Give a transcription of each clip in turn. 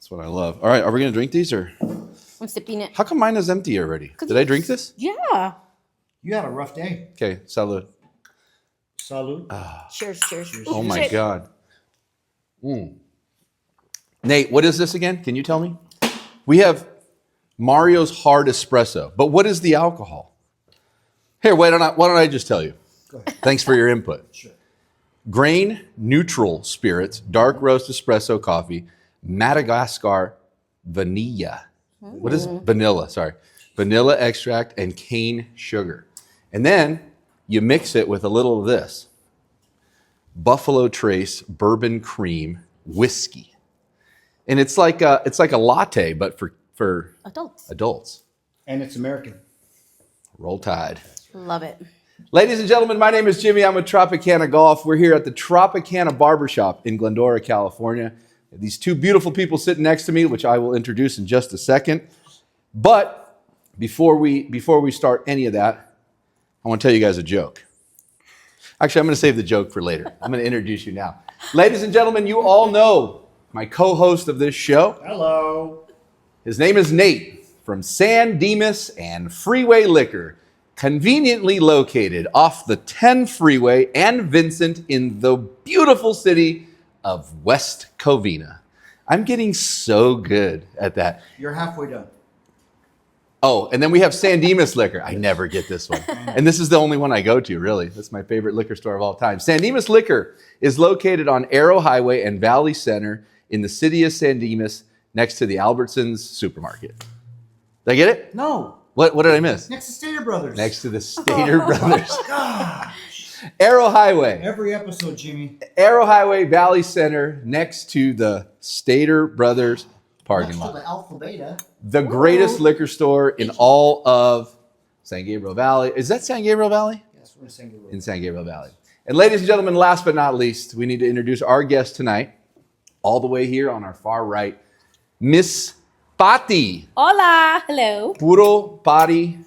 That's what I love. All right, are we going to drink these or? I'm sipping it. How come mine is empty already? Did I drink this? Yeah. You had a rough day. Okay, salud. Salud. Cheers, cheers. Oh my God. Nate, what is this again? Can you tell me? We have Mario's Hard Espresso, but what is the alcohol? Here, why don't I just tell you? Go ahead. Thanks for your input. Sure. Grain neutral spirits, dark roast espresso coffee, Madagascar vanilla. What is vanilla? Sorry. Vanilla extract and cane sugar. And then you mix it with a little of this. Buffalo Trace bourbon cream whiskey. And it's like a latte, but for adults. And it's American. Roll Tide. Love it. Ladies and gentlemen, my name is Jimmy. I'm with Tropicana Golf. We're here at the Tropicana Barbershop in Glendora, California. These two beautiful people sitting next to me, which I will introduce in just a second. But before we start any of that, I want to tell you guys a joke. Actually, I'm going to save the joke for later. I'm going to introduce you now. Ladies and gentlemen, you all know my co-host of this show. Hello. His name is Nate from San Dimas and Freeway Liquor, conveniently located off the 10 freeway and Vincent in the beautiful city of West Covina. I'm getting so good at that. You're halfway done. Oh, and then we have San Dimas Liquor. I never get this one. And this is the only one I go to, really. That's my favorite liquor store of all time. San Dimas Liquor is located on Arrow Highway and Valley Center in the city of San Dimas next to the Albertsons supermarket. Did I get it? No. What did I miss? Next to Stater Brothers. Next to the Stater Brothers. Gosh. Arrow Highway. Every episode, Jimmy. Arrow Highway, Valley Center, next to the Stater Brothers parking Next to lot. the Alpha Beta. The greatest liquor store in all of San Gabriel Valley. Is that San Gabriel Valley? Yes, we're in San Gabriel. In San Gabriel Valley. And ladies and gentlemen, last but not least, we need to introduce our guest tonight, all the way here on our far right, Miss Pati. Hola. Hello. Puro Pati.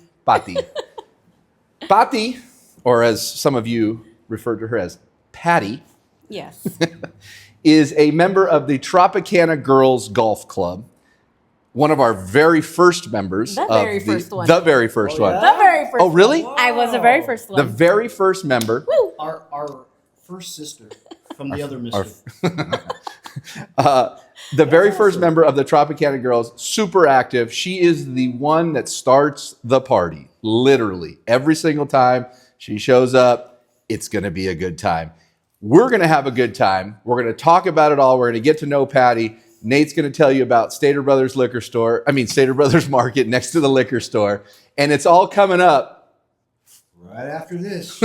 Pati, or as some of you refer to her as Patty, Yes. is a member of the Tropicana Girls Golf Club. One of our very first members. The very first one. The very first Oh, one. yeah? The very first Oh, really? one. I was the very first one. The very first member. Woo. Our first sister from the other Our- mister. The very That's first awesome. member of the Tropicana Girls, super active. She is the one that starts the party, literally. Every single time she shows up, it's going to be a good time. We're going to have a good time. We're going to talk about it all. We're going to get to know Patty. Nate's going to tell you about Stater Brothers Stater Brothers Market next to the liquor store. And it's all coming up. Right after this.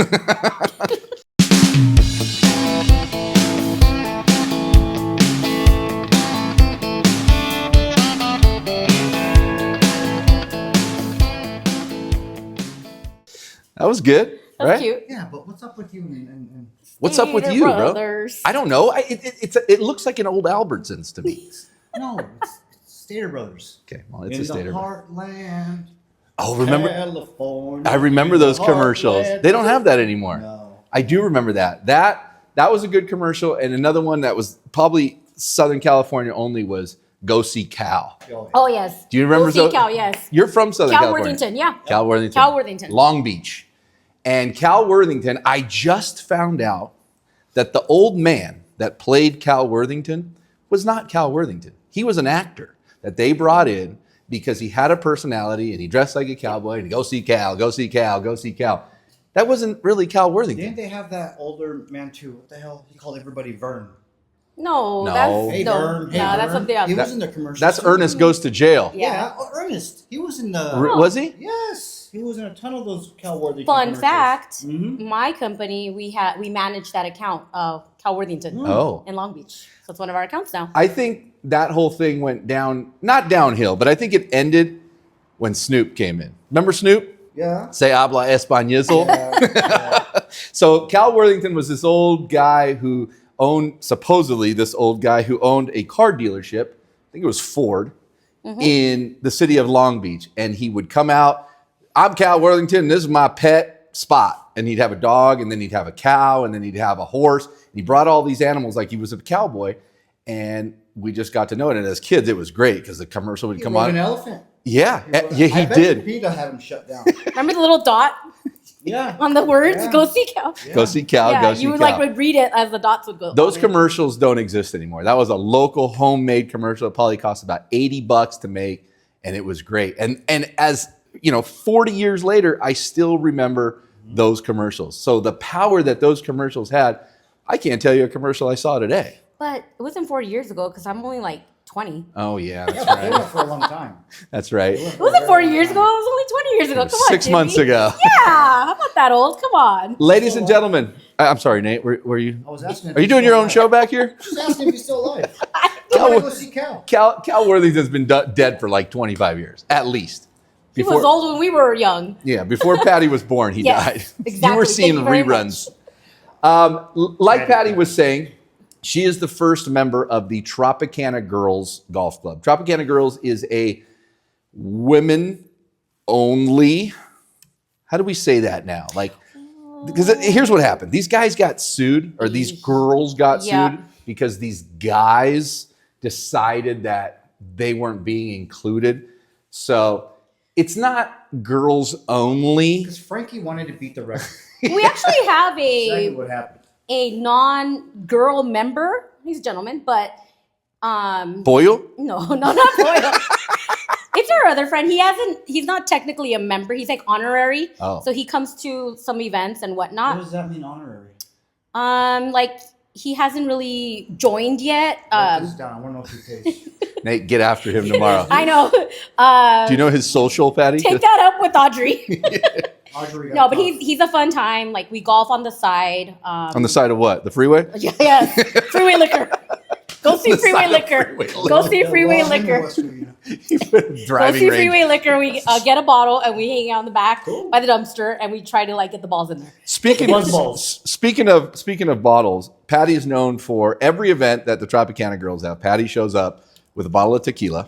That was good, That's right? cute. Yeah, but what's up with you and What's up with Stater you, bro? Brothers. I don't know. It looks like an old Albertsons to me. no, it's Stater Brothers. Okay, well, it's in a Stater the Brothers. heartland. Oh, remember? California. I remember in the those commercials. heartland. They don't have that anymore. No. I do remember that. That was a good commercial, and another one that was probably Southern California only was Go See Cal. Oh, yes. Do you remember? Go see Cal, yes. You're from Southern Cal California. Worthington, yeah. Cal Worthington. Cal Worthington. Long Beach. And Cal Worthington, I just found out that the old man that played Cal Worthington was not Cal Worthington. He was an actor that they brought in because he had a personality and he dressed like a cowboy and go see Cal, go see Cal, go see Cal. That wasn't really Cal Worthington. Didn't they have that older man too? What the hell? He called everybody Vern. No, No. that's Hey, no, Vern. Hey, no, that's Vern. something else. He was in the commercial. That's too. Ernest Goes to Jail. Yeah. Ernest. He was in the. Was he? Yes, he was in a ton of those Cal Worthington. Fun commercials. fact: Mhm. my company, we managed that account of Cal Worthington Oh. in Long Beach. So it's one of our accounts now. I think that whole thing went down, not downhill, but I think it ended when Snoop came in. Remember Snoop? Yeah. Se habla español. Yeah. So Cal Worthington was this old guy who owned a car dealership. I think it was Ford in the city of Long Beach. And he would come out, I'm Cal Worthington, this is my pet spot. And he'd have a dog, and then he'd have a cow, and then he'd have a horse. And he brought all these animals like he was a cowboy. And we just got to know it. And as kids, it was great because the commercial would He come rode on. an elephant. Yeah, yeah, he I bet did. PETA had him shut down. Remember the little dot Yeah. on the words? Yeah. Go see Cal. Yeah. Go see Cal. Yeah, Go see you would Cal. would read it as the dots would go. Those commercials don't exist anymore. That was a local homemade commercial. It probably cost about $80 to make, and it was great. And as 40 years later, I still remember those commercials. So the power that those commercials had, I can't tell you a commercial I saw today. But it wasn't 4 years ago because I'm only like 20. Oh yeah, that's Yeah, they went right. for a long time. That's right. It wasn't 4 years ago. It was only 20 years ago. Come on, 6 Jimmy. months ago. Yeah, I'm not that old. Come on. Ladies and gentlemen, I'm sorry, Nate. Were you? I was asking. Are you doing your own show back here? Just asking if he's still alive. I Cal, want to go see Cal. Cal Worthington's been dead for like 25 years, at least. He was old when we were young. Yeah, before Patty was born, he Yes, died. exactly. You were Thank seeing you very reruns. Like Patty was saying, she is the first member of the Tropicana Girls Golf Club. Tropicana Girls is a women-only. How do we say that now? Like, because here's what happened: these guys got sued, or these girls got Yeah. sued because these guys decided that they weren't being included. So it's not girls only. Because Frankie wanted to beat the record. We actually have Exactly what happened. a non-girl member. He's a gentleman, but Boyle? no, not Boyle. It's our other friend. He's not technically a member. He's like honorary. Oh. So he comes to some events and What whatnot. does that mean, honorary? Like he hasn't really joined yet. Write this down. I want to know if he pays. Nate, get after him tomorrow. I know. Do you know his social, Patty? Take that up with Audrey. Audrey No, got but caught. he's a fun time. Like we golf on the side. On the side of what? The freeway? Yes, freeway liquor. Go see The freeway side of liquor. freeway Go see Yeah, freeway well, I'm in liquor. West Virginia. Go Driving see range. freeway liquor. We get a bottle and we hang out in the back Cool. by the dumpster and we try to like get the balls in there. Speaking Buzz balls. speaking of bottles, Patty is known for every event that the Tropicana girls have. Patty shows up with a bottle of tequila.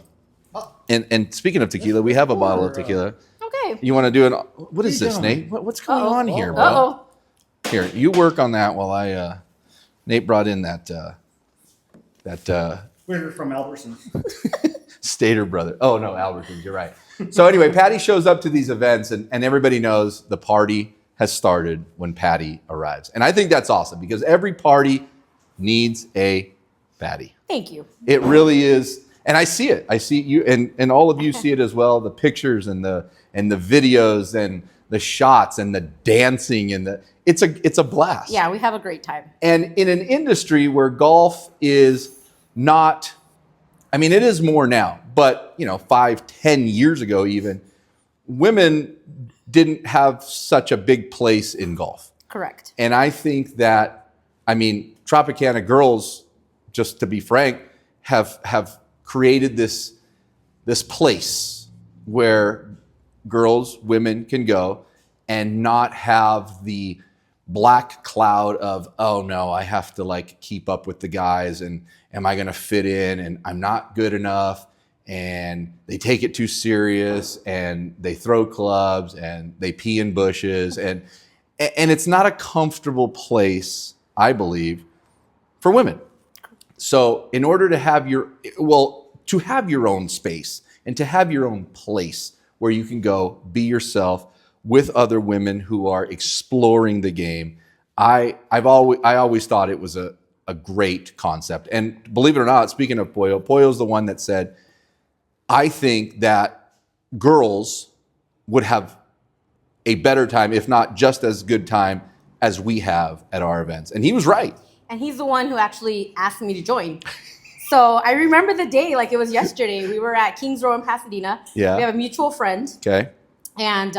Oh. And speaking of tequila, we have a bottle of Pour, tequila. Okay. You want to do an? What is Hey, this, gentlemen. Nate? What's going Uh-oh. on here, bro? Uh-oh. Here, you work on that while I. Nate brought in that We're from Albertsons. Stater brother. Oh no, Albertsons. You're right. So anyway, Patty shows up to these events, and everybody knows the party has started when Patty arrives, and I think that's awesome because every party needs a Patty. Thank you. It really is, and I see it. I see you, and all of you see it as well. The pictures and the videos and the shots and the dancing and it's a blast. Yeah, we have a great time. And in an industry where golf is not, I mean, it is more now, but 5-10 years ago, even women didn't have such a big place in golf. Correct. And I think that, Tropicana girls, just to be frank, have created this place where girls, women can go and not have the black cloud of, oh no, I have to like keep up with the guys and am I going to fit in and I'm not good enough, and they take it too serious and they throw clubs and they pee in bushes and it's not a comfortable place, I believe, for women. So in order to have your own space and to have your own place where you can go be yourself with other women who are exploring the game, I always thought it was a great concept. And believe it or not, speaking of Poyo's the one that said, I think that girls would have a better time, if not just as good time as we have at our events. And he was right. And he's the one who actually asked me to join. So I remember the day like it was yesterday. We were at Kings Row in Pasadena. Yeah. We have a mutual friend. Okay. And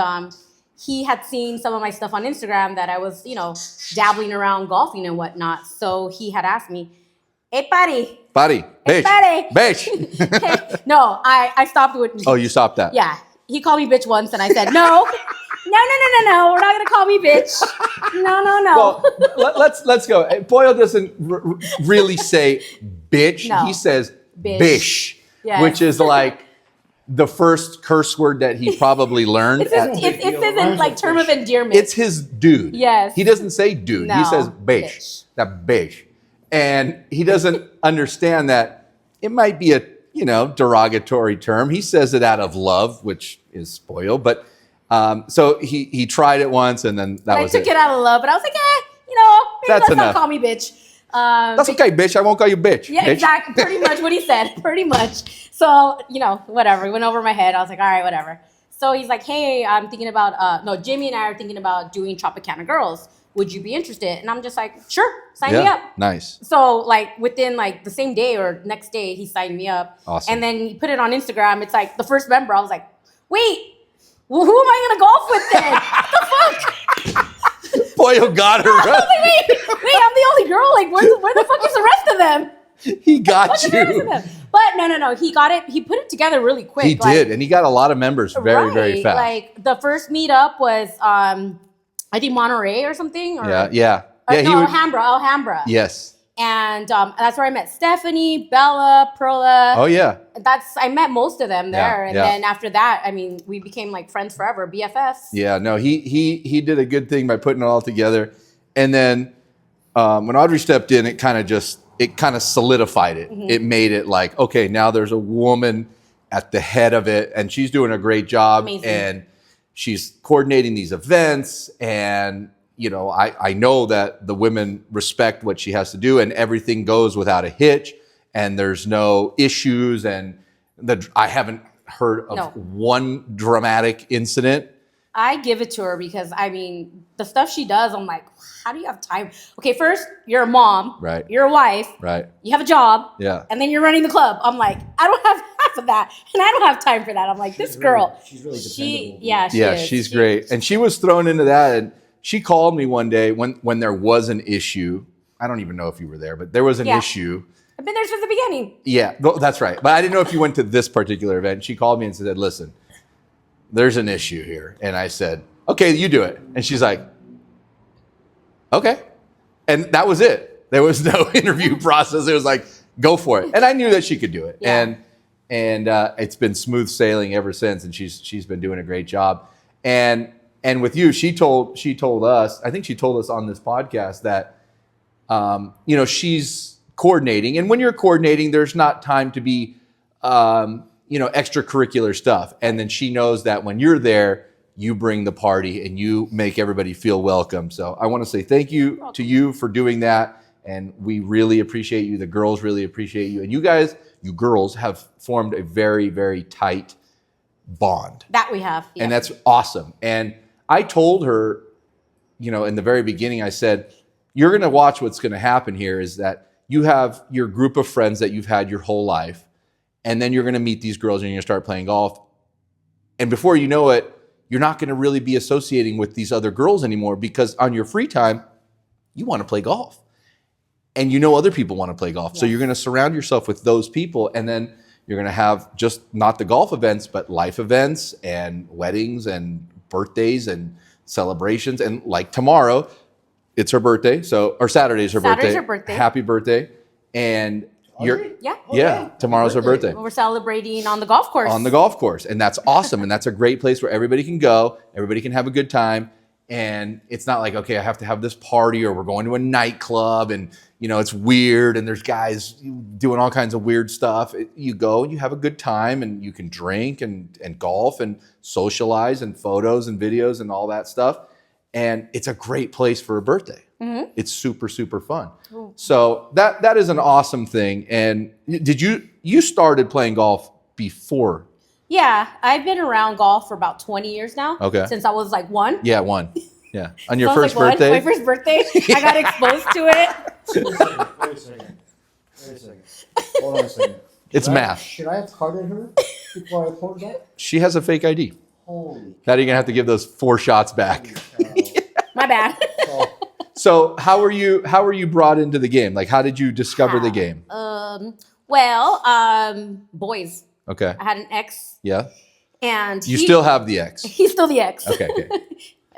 he had seen some of my stuff on Instagram that I was, dabbling around golfing and whatnot. So he had asked me, hey, Patty. Patty. Bitch. Patty. Bitch. No, I stopped with Oh, you stopped that. Yeah. He called me bitch once and I said, no. No. We're not going to call me bitch. No. Well, let's go. Boyle doesn't really say bitch. No. He says Bish. bish, Yes. which is like the first curse word that he probably learned. It's his like term of endearment. It's his dude. Yes. He doesn't say dude. He No, says bish. bish. That bish. And he doesn't understand that it might be a, derogatory term. He says it out of love, which is spoiled. But so he tried it once, and then that was it. I took it out of love, but I was like, maybe That's let's enough. not call me bitch. That's okay, bitch. I won't call you bitch. Yeah, bitch. exactly. Pretty much what he said. Pretty much. So, whatever. It went over my head. I was like, all right, whatever. So he's like, hey, I'm thinking about, Jimmy and I are thinking about doing Tropicana Girls. Would you be interested? And I'm just like, sure, sign me up. Nice. So like within like the same day or next day, he signed me up. Awesome. And then he put it on Instagram. It's like the first member. I was like, wait, well, who am I going to golf with then? What the fuck? Boyle got her. I was like, wait, I'm the only girl. Like, where the fuck is the rest of them? He got What's the rest you. of them? But no. He got it. He put it together really quick. He did. And he got a lot of members very, very fast. Like the first meetup was, I think Monterey or something. Or, Yeah. Alhambra. Yes. And that's where I met Stephanie, Bella, Perla. Oh, yeah. I met most of them there. And yeah. then after that, I mean, we became like friends forever, BFFs. Yeah, no, he did a good thing by putting it all together. And then when Audrey stepped in, it kind of solidified it. Mm-hmm. It made it like, okay, now there's a woman at the head of it, and she's doing a great job. Amazing. And she's coordinating these events. And, I know that the women respect what she has to do, and everything goes without a hitch, and there's no issues. And I haven't heard of one dramatic incident. I give it to her because, I mean, the stuff she does, I'm like, how do you have time? Okay, first, you're a mom. Right. You're a wife. Right. You have a job. Yeah. And then you're running the club. I'm like, I don't have half of that. And I don't have time for that. I'm like, this girl. She's really dependable. She is. She's great. And she was thrown into that. And she called me one day when there was an issue. I don't even know if you were there, but there was an issue. I've been there since the beginning. Yeah, that's right. But I didn't know if you went to this particular event. She called me and said, listen, there's an issue here. And I said, okay, you do it. And she's like, okay. And that was it. There was no interview process. It was like, go for it. And I knew that she could do it. Yeah. And it's been smooth sailing ever since. And she's been doing a great job. And with you, she told us, I think she told us on this podcast that, she's coordinating. And when you're coordinating, there's not time to be, extracurricular stuff. And then she knows that when you're there, you bring the party and you make everybody feel welcome. So I want to say thank you to you for doing that. And we really appreciate you. The girls really appreciate you. And you guys, you girls have formed a very, very tight bond. That we have. Yeah. And that's awesome. And I told her, in the very beginning, I said, you're going to watch what's going to happen here is that you have your group of friends that you've had your whole life. And then you're going to meet these girls and you're going to start playing golf. And before you know it, you're not going to really be associating with these other girls anymore because on your free time, you want to play golf. And other people want to play golf. Yes. So you're going to surround yourself with those people. And then you're going to have just not the golf events, but life events and weddings and birthdays and celebrations. And like tomorrow, it's her birthday. Or Saturday's her birthday. Saturday's her birthday. Happy birthday. And Yeah. Tomorrow's her birthday. We're celebrating on the golf course. On the golf course. And that's awesome. And that's a great place where everybody can go. Everybody can have a good time. And it's not like, okay, I have to have this party or we're going to a nightclub and, it's weird and there's guys doing all kinds of weird stuff. You go and you have a good time and you can drink and golf and socialize and photos and videos and all that stuff. And it's a great place for a birthday. Mm-hmm. It's super, super fun. Ooh. So that is an awesome thing. And did you started playing golf before? Yeah, I've been around golf for about 20 years now. Okay. Since I was like 1. Yeah, 1. Yeah. On your so first like birthday? My first birthday. I got exposed to it. Wait a second. Hold on a second. It's math. Should I have carded her before I poured that? She has a fake ID. Holy. Now you're going to have to give those 4 shots back. My bad. So how were you brought into the game? Like, how did you discover the game? Boys. Okay. I had an ex. Yeah. And you still have the ex. He's still the ex. Okay.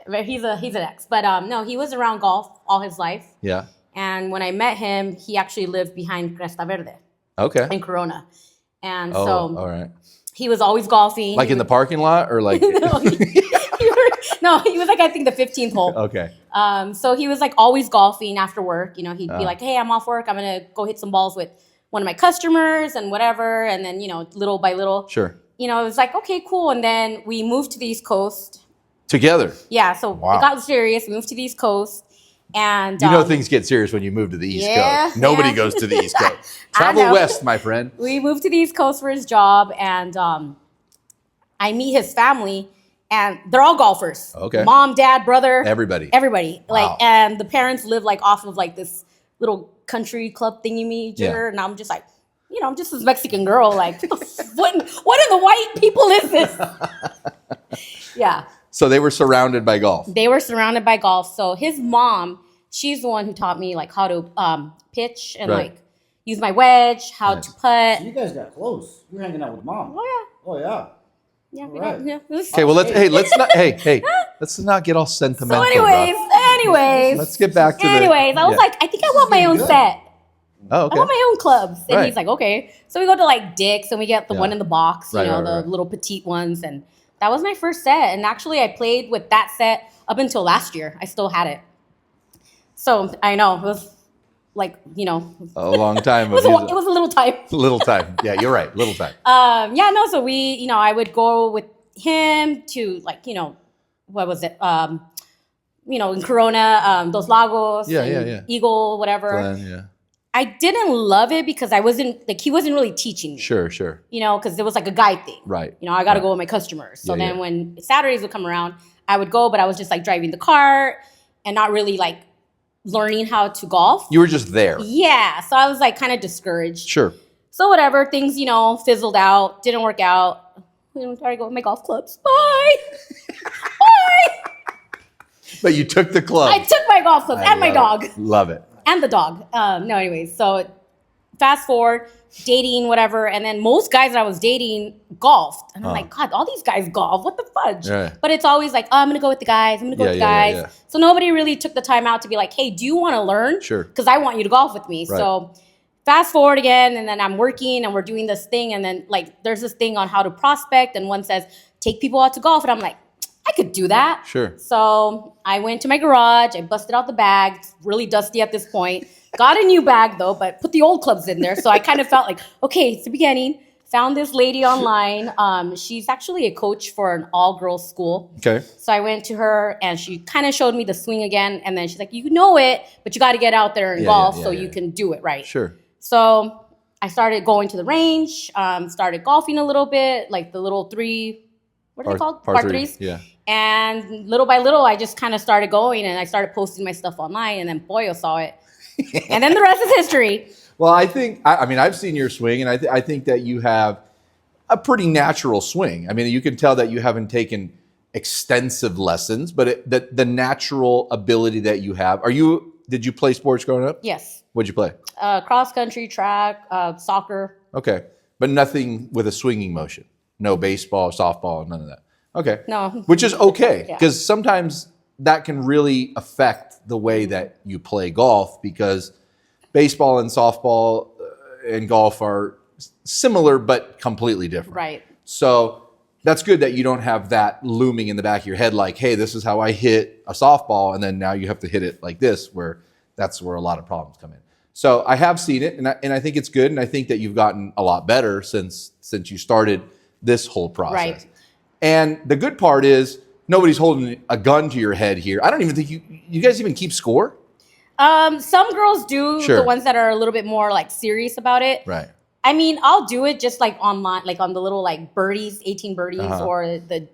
But he's an ex. But no, he was around golf all his life. Yeah. And when I met him, he actually lived behind Cresta Verde. Okay. In Corona. And all right. He was always golfing. Like in the parking lot or like? No, he was like, I think the 15th hole. Okay. So he was like always golfing after work. He'd be like, hey, I'm off work. I'm going to go hit some balls with one of my customers and whatever. And then, little by little, Sure. it was like, okay, cool. And then we moved to the East Coast. Together. Yeah. So Wow. it got serious. We moved to the East Coast. And things get serious when you move to the East Yeah, Coast. Nobody yeah. goes to the East Coast. I Travel know. west, my friend. We moved to the East Coast for his job, and I meet his family, and they're all golfers. Okay. Mom, dad, brother. Everybody. Like, and the parents live like off of like this little country club thingy major, and I'm just like, I'm just this Mexican girl. Like, what in the white people is this? Yeah. So they were surrounded by golf. They were surrounded by golf. So his mom, she's the one who taught me like how to pitch and Right. like use my wedge, how Nice. to putt. You guys got close. You were hanging out with mom. Oh Oh yeah. yeah, yeah, we Right. got, yeah. Okay, well let's not get all So sentimental. anyways, Let's get back to anyways, I was like, I think I want my own good. set. Oh, I want my own clubs. And Right. he's like, okay. So we go to like Dick's and we get the Yeah. one in the box, Right, right, the right. little petite ones. And that was my first set. And actually I played with that set up until last year. I still had it. So I know it was like, a long time. it was a little tight. little time. Yeah, you're right. Little time. So we, I would go with him to like, what was it? In Corona, Dos Lagos, Yeah, and yeah. Eagle, whatever. Glenn, yeah. I didn't love it because he wasn't really teaching me. Sure. Because it was like a guide thing. Right. I got to go with my customers. So Yeah, then yeah. when Saturdays would come around, I would go, but I was just like driving the cart and not really like learning how to golf. You were just there. Yeah. So I was like kind of discouraged. Sure. So whatever, things, fizzled out, didn't work out. I started going with my golf clubs. Bye. Bye. But you took the club. I took my golf clubs and my dog. Love it. And the dog. Anyways, so fast forward, dating, whatever. And then most guys that I was dating golfed. And I'm like, God, all these guys golf. What the fudge? Yeah. But it's always like, I'm going to go with the guys. I'm going to go with the guys. Yeah. So nobody really took the time out to be like, hey, do you want to learn? Sure. Because I want you to golf with me. Right. So fast forward again. And then I'm working and we're doing this thing. And then like, there's this thing on how to prospect. And one says, take people out to golf. And I'm like, I could do that. Sure. So I went to my garage. I busted out the bag. It's really dusty at this point. Got a new bag though, but put the old clubs in there. So I kind of felt like, okay, it's the beginning. Found this lady online. She's actually a coach for an all-girls school. Okay. So I went to her and she kind of showed me the swing again. And then she's like, you know it, but you got to get out there and golf so you can do it right. Sure. So I started going to the range, started golfing a little bit, like the little what are they called? Par threes. Yeah. And little by little, I just kind of started going and I started posting my stuff online. And then Boyo saw it. And then the rest is history. Well, I think, I've seen your swing, and I think that you have a pretty natural swing. I mean, you can tell that you haven't taken extensive lessons, but the natural ability that you have. Did you play sports growing up? Yes. What'd you play? Cross country, track, soccer. Okay. But nothing with a swinging motion. No baseball, softball, none of that. Okay. No. Which is okay, Yeah. because sometimes that can really affect the way that you play golf, because baseball and softball and golf are similar but completely different. Right. So that's good that you don't have that looming in the back of your head like, hey, this is how I hit a softball, and then now you have to hit it like this, that's where a lot of problems come in. So I have seen it, and I think it's good, and I think that you've gotten a lot better since you started this whole process. Right. And the good part is nobody's holding a gun to your head here. I don't even think you guys even keep score. Some girls do, Sure. the ones that are a little bit more like serious about it. Right. I mean, I'll do it just like online, like on the little like birdies, 18 birdies or the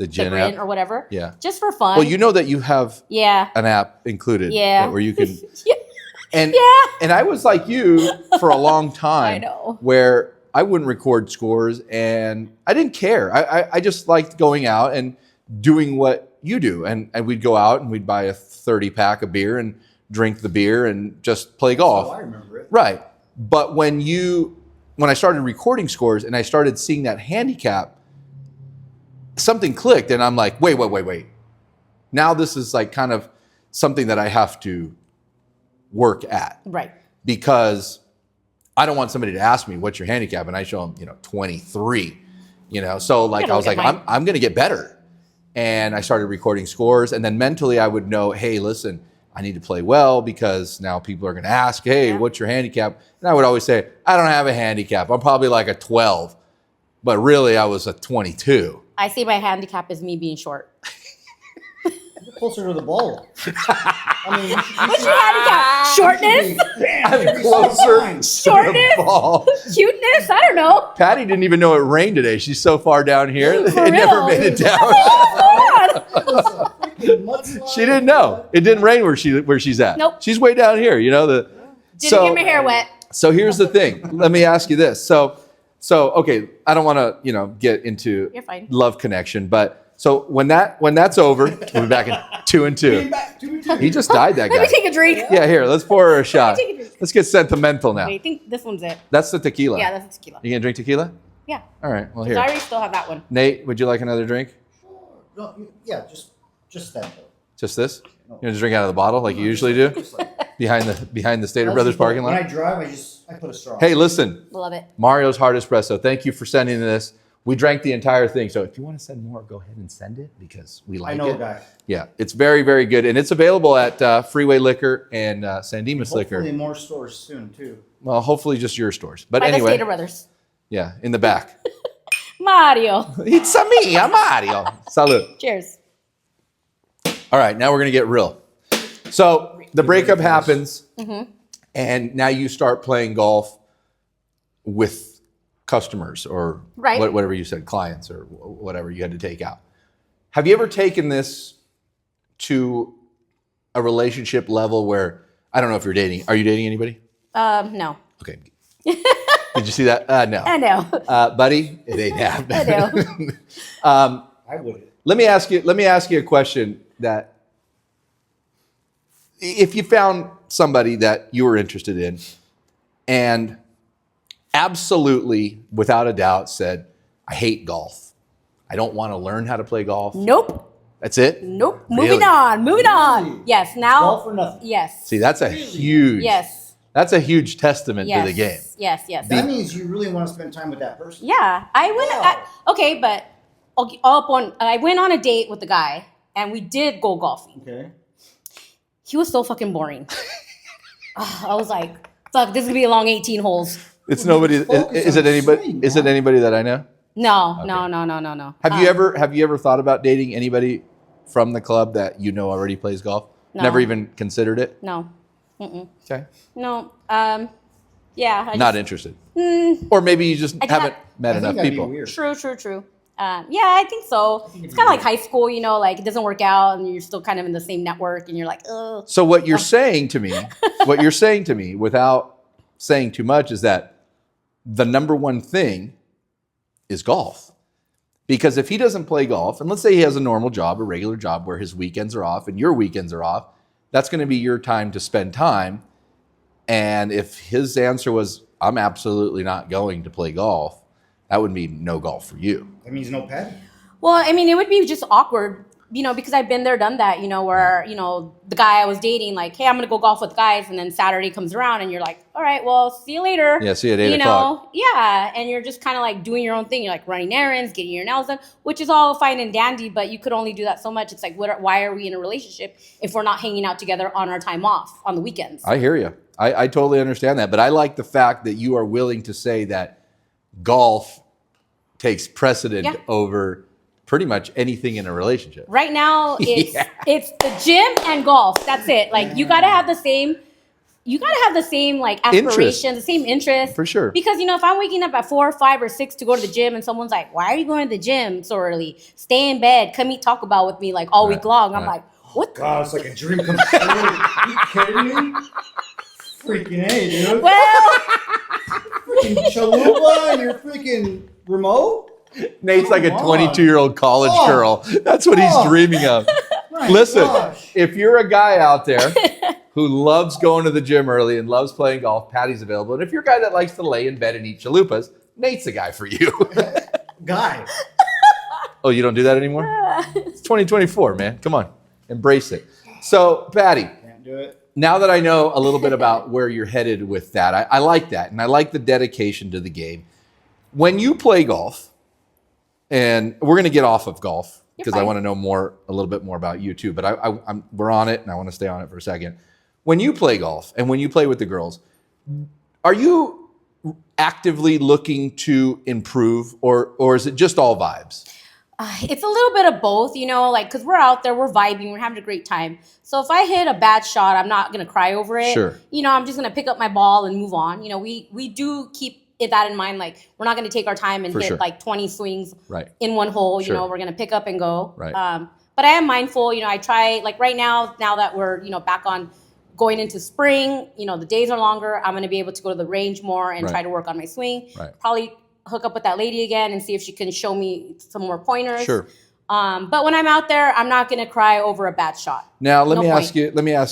Gin Grin app. or whatever. Yeah. Just for fun. Well, you know that you have Yeah. an app included. Yeah. Where you can. Yeah. And Yeah. and I was like you for a long time. I know. Where I wouldn't record scores, and I didn't care. I just liked going out and doing what you do, and we'd go out and we'd buy a 30-pack of beer and drink the beer and just play golf. Oh, I remember it. Right. But when I started recording scores and I started seeing that handicap, something clicked, and I'm like, wait. Now this is like kind of something that I have to work at, Right. because I don't want somebody to ask me what's your handicap, and I show them, 23, So like I was like, look at I'm going to get better, and I started recording scores, and then mentally I would know, hey, listen, I need to play well because now people are going to ask, hey, what's your handicap? And I would always say, I don't have a handicap. I'm probably like a 12, but really I was a 22. I see my handicap as me being short. Closer to the ball. I mean, What's your handicap? Shortness? I'm closer to Shortness? the ball. Cuteness? I don't know. Patty didn't even know it rained today. She's so far down here. It For never real? made it down. Oh, She didn't know. It didn't rain where she's at. Nope. She's way down here, Didn't get my hair wet. So here's the thing. Let me ask you this. So okay, I don't want to, get into You're fine. love connection, but so when that's over, we'll be back in 2-2. He just died, that guy. Let me take a drink. Yeah, here, let's pour her a shot. take a drink. Let's get sentimental now. Wait, I think this one's it. That's the tequila. Yeah, that's the tequila. You gonna drink tequila? Yeah. All right, well I here. already still have that one. Nate, would you like another drink? no, yeah, just that. Though. Just this? You gonna just drink out of the bottle like you usually do? Just like, Behind the Stater Brothers parking When I lot? drive, I put a straw. Hey, listen. Love it. Mario's Hard Espresso. Thank you for sending this. We drank the entire thing. So if you want to send more, go ahead and send it because we like I know it. a guy. Yeah, it's very, very good. And it's availavailable at Freeway Liquor and San Dimas Hopefully Liquor. more stores soon too. Well, hopefully just your stores. But By the anyway, Stater Brothers. yeah, in the back. Mario. It's a me, a Mario. Salud. Cheers. All right, now we're going to get real. So the breakup happens, and now you start playing golf with customers or Right. whatever you said, clients or whatever you had to take out. Have you ever taken this to a relationship level where, I don't know if you're dating. Are you dating anybody? No. Okay. Did you see that? No. I know. Buddy, it ain't happening. I know. I wouldn't. Let me ask you a question that if you found somebody that you were interested in and absolutely, without a doubt, said, I hate golf. I don't want to learn how to play golf. Nope. That's it? Nope. Really? Moving on. Moving on. Yes. Now. Golf or nothing. Yes. See, that's a huge, Yes. that's a huge testament Yes. to the game. Yes. Yes. That means you really want to spend time with that person. Yeah. I went. Wow. Okay, but I went on a date with the guy, and we did go golfing. Okay. He was so fucking boring. I was like, fuck, this is gonna be a long 18 holes. It's nobody. Focus Is on it anybody? swing, Is it man. anybody that I know? No, Okay. no. Have you ever thought about dating anybody from the club that you know already plays golf? No. Never even considered it. No. Mm-mm. Okay. No. Yeah. Not interested. Or maybe you just I just haven't have- met I think enough that'd be people. weird. True. Yeah, I think so. It's kind of like high school, like it doesn't work out and you're still kind of in the same network and you're like, ugh. So what you're saying to me, without saying too much, is that the number one thing is golf. Because if he doesn't play golf, and let's say he has a normal job, a regular job where his weekends are off and your weekends are off, that's going to be your time to spend time. And if his answer was, I'm absolutely not going to play golf, that would mean no golf for you. That means no Patty. Well, I mean, it would be just awkward, because I've been there, done that, where, the guy I was dating, like, hey, I'm going to go golf with guys. And then Saturday comes around and you're like, all right, well, see you later. Yeah, see you at 8 o'clock. Yeah. And you're just kind of like doing your own thing. You're like running errands, getting your nails done, which is all fine and dandy, but you could only do that so much. It's like, why are we in a relationship if we're not hanging out together on our time off on the weekends? I hear you. I totally understand that. But I like the fact that you are willing to say that golf takes precedent Yeah. over pretty much anything in a relationship. Right now, it's Yeah. it's the gym and golf. That's it. Like you gotta have the same like aspirations, the same interest. For sure. Because if I'm waking up at 4 or 5 or 6 to go to the gym and someone's like, why are you going to the gym so early? Stay in bed, come eat Taco Bell with me like all week long. I'm right. like, what? God, it's like a dream come true. You kidding me? Freaking A, dude. Well, Freaking chalupa and your freaking remote? Nate's like a Come on. 22-year-old college Oh. girl. That's what he's Oh. dreaming of. My Listen, gosh. if you're a guy out there who loves going to the gym early and loves playing golf, Patty's available. And if you're a guy that likes to lay in bed and eat chalupas, Nate's the guy for you. Guy. Oh, you don't do that anymore? It's 2024, man. Come on. Embrace it. So, Patty, Can't do it. now that I know a little bit about where you're headed with that, I like that. And I like the dedication to the game. When you play golf, and we're going to get off of golf because I want to know a little bit more about you too. But we're on it, and I want to stay on it for a second. When you play golf and when you play with the girls, are you actively looking to improve, or is it just all vibes? It's a little bit of both, like, because we're out there, we're vibing, we're having a great time. So if I hit a bad shot, I'm not going to cry over it. Sure. I'm just going to pick up my ball and move on. We do keep that in mind. Like, we're not going to take our time and hit like 20 swings in one hole. We're going to pick up and go. Right. But I am mindful. I try, like right now that we're, back on going into spring, the days are longer. I'm going to be able to go to the range more and try to work on my swing. Right. Probably hook up with that lady again and see if she can show me some more pointers. Sure. But when I'm out there, I'm not going to cry over a bad shot. Now, let me ask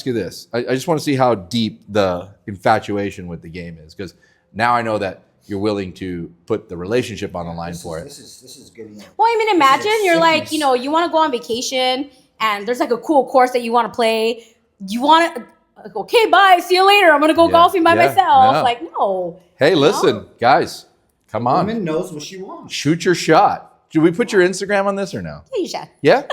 you this. I just want to see how deep the infatuation with the game is, because now I know that you're willing to put the relationship on the line for it. This is getting. Well, I mean, imagine you're like, you want to go on vacation and there's like a cool course that you want to play. You want to, okay, bye, see you later. I'm going to go golfing by myself. No. Like, no. Hey, listen, guys, come on. Woman knows what she wants. Shoot your shot. Should we put your Instagram on this or no? Yeah, you should. Yeah?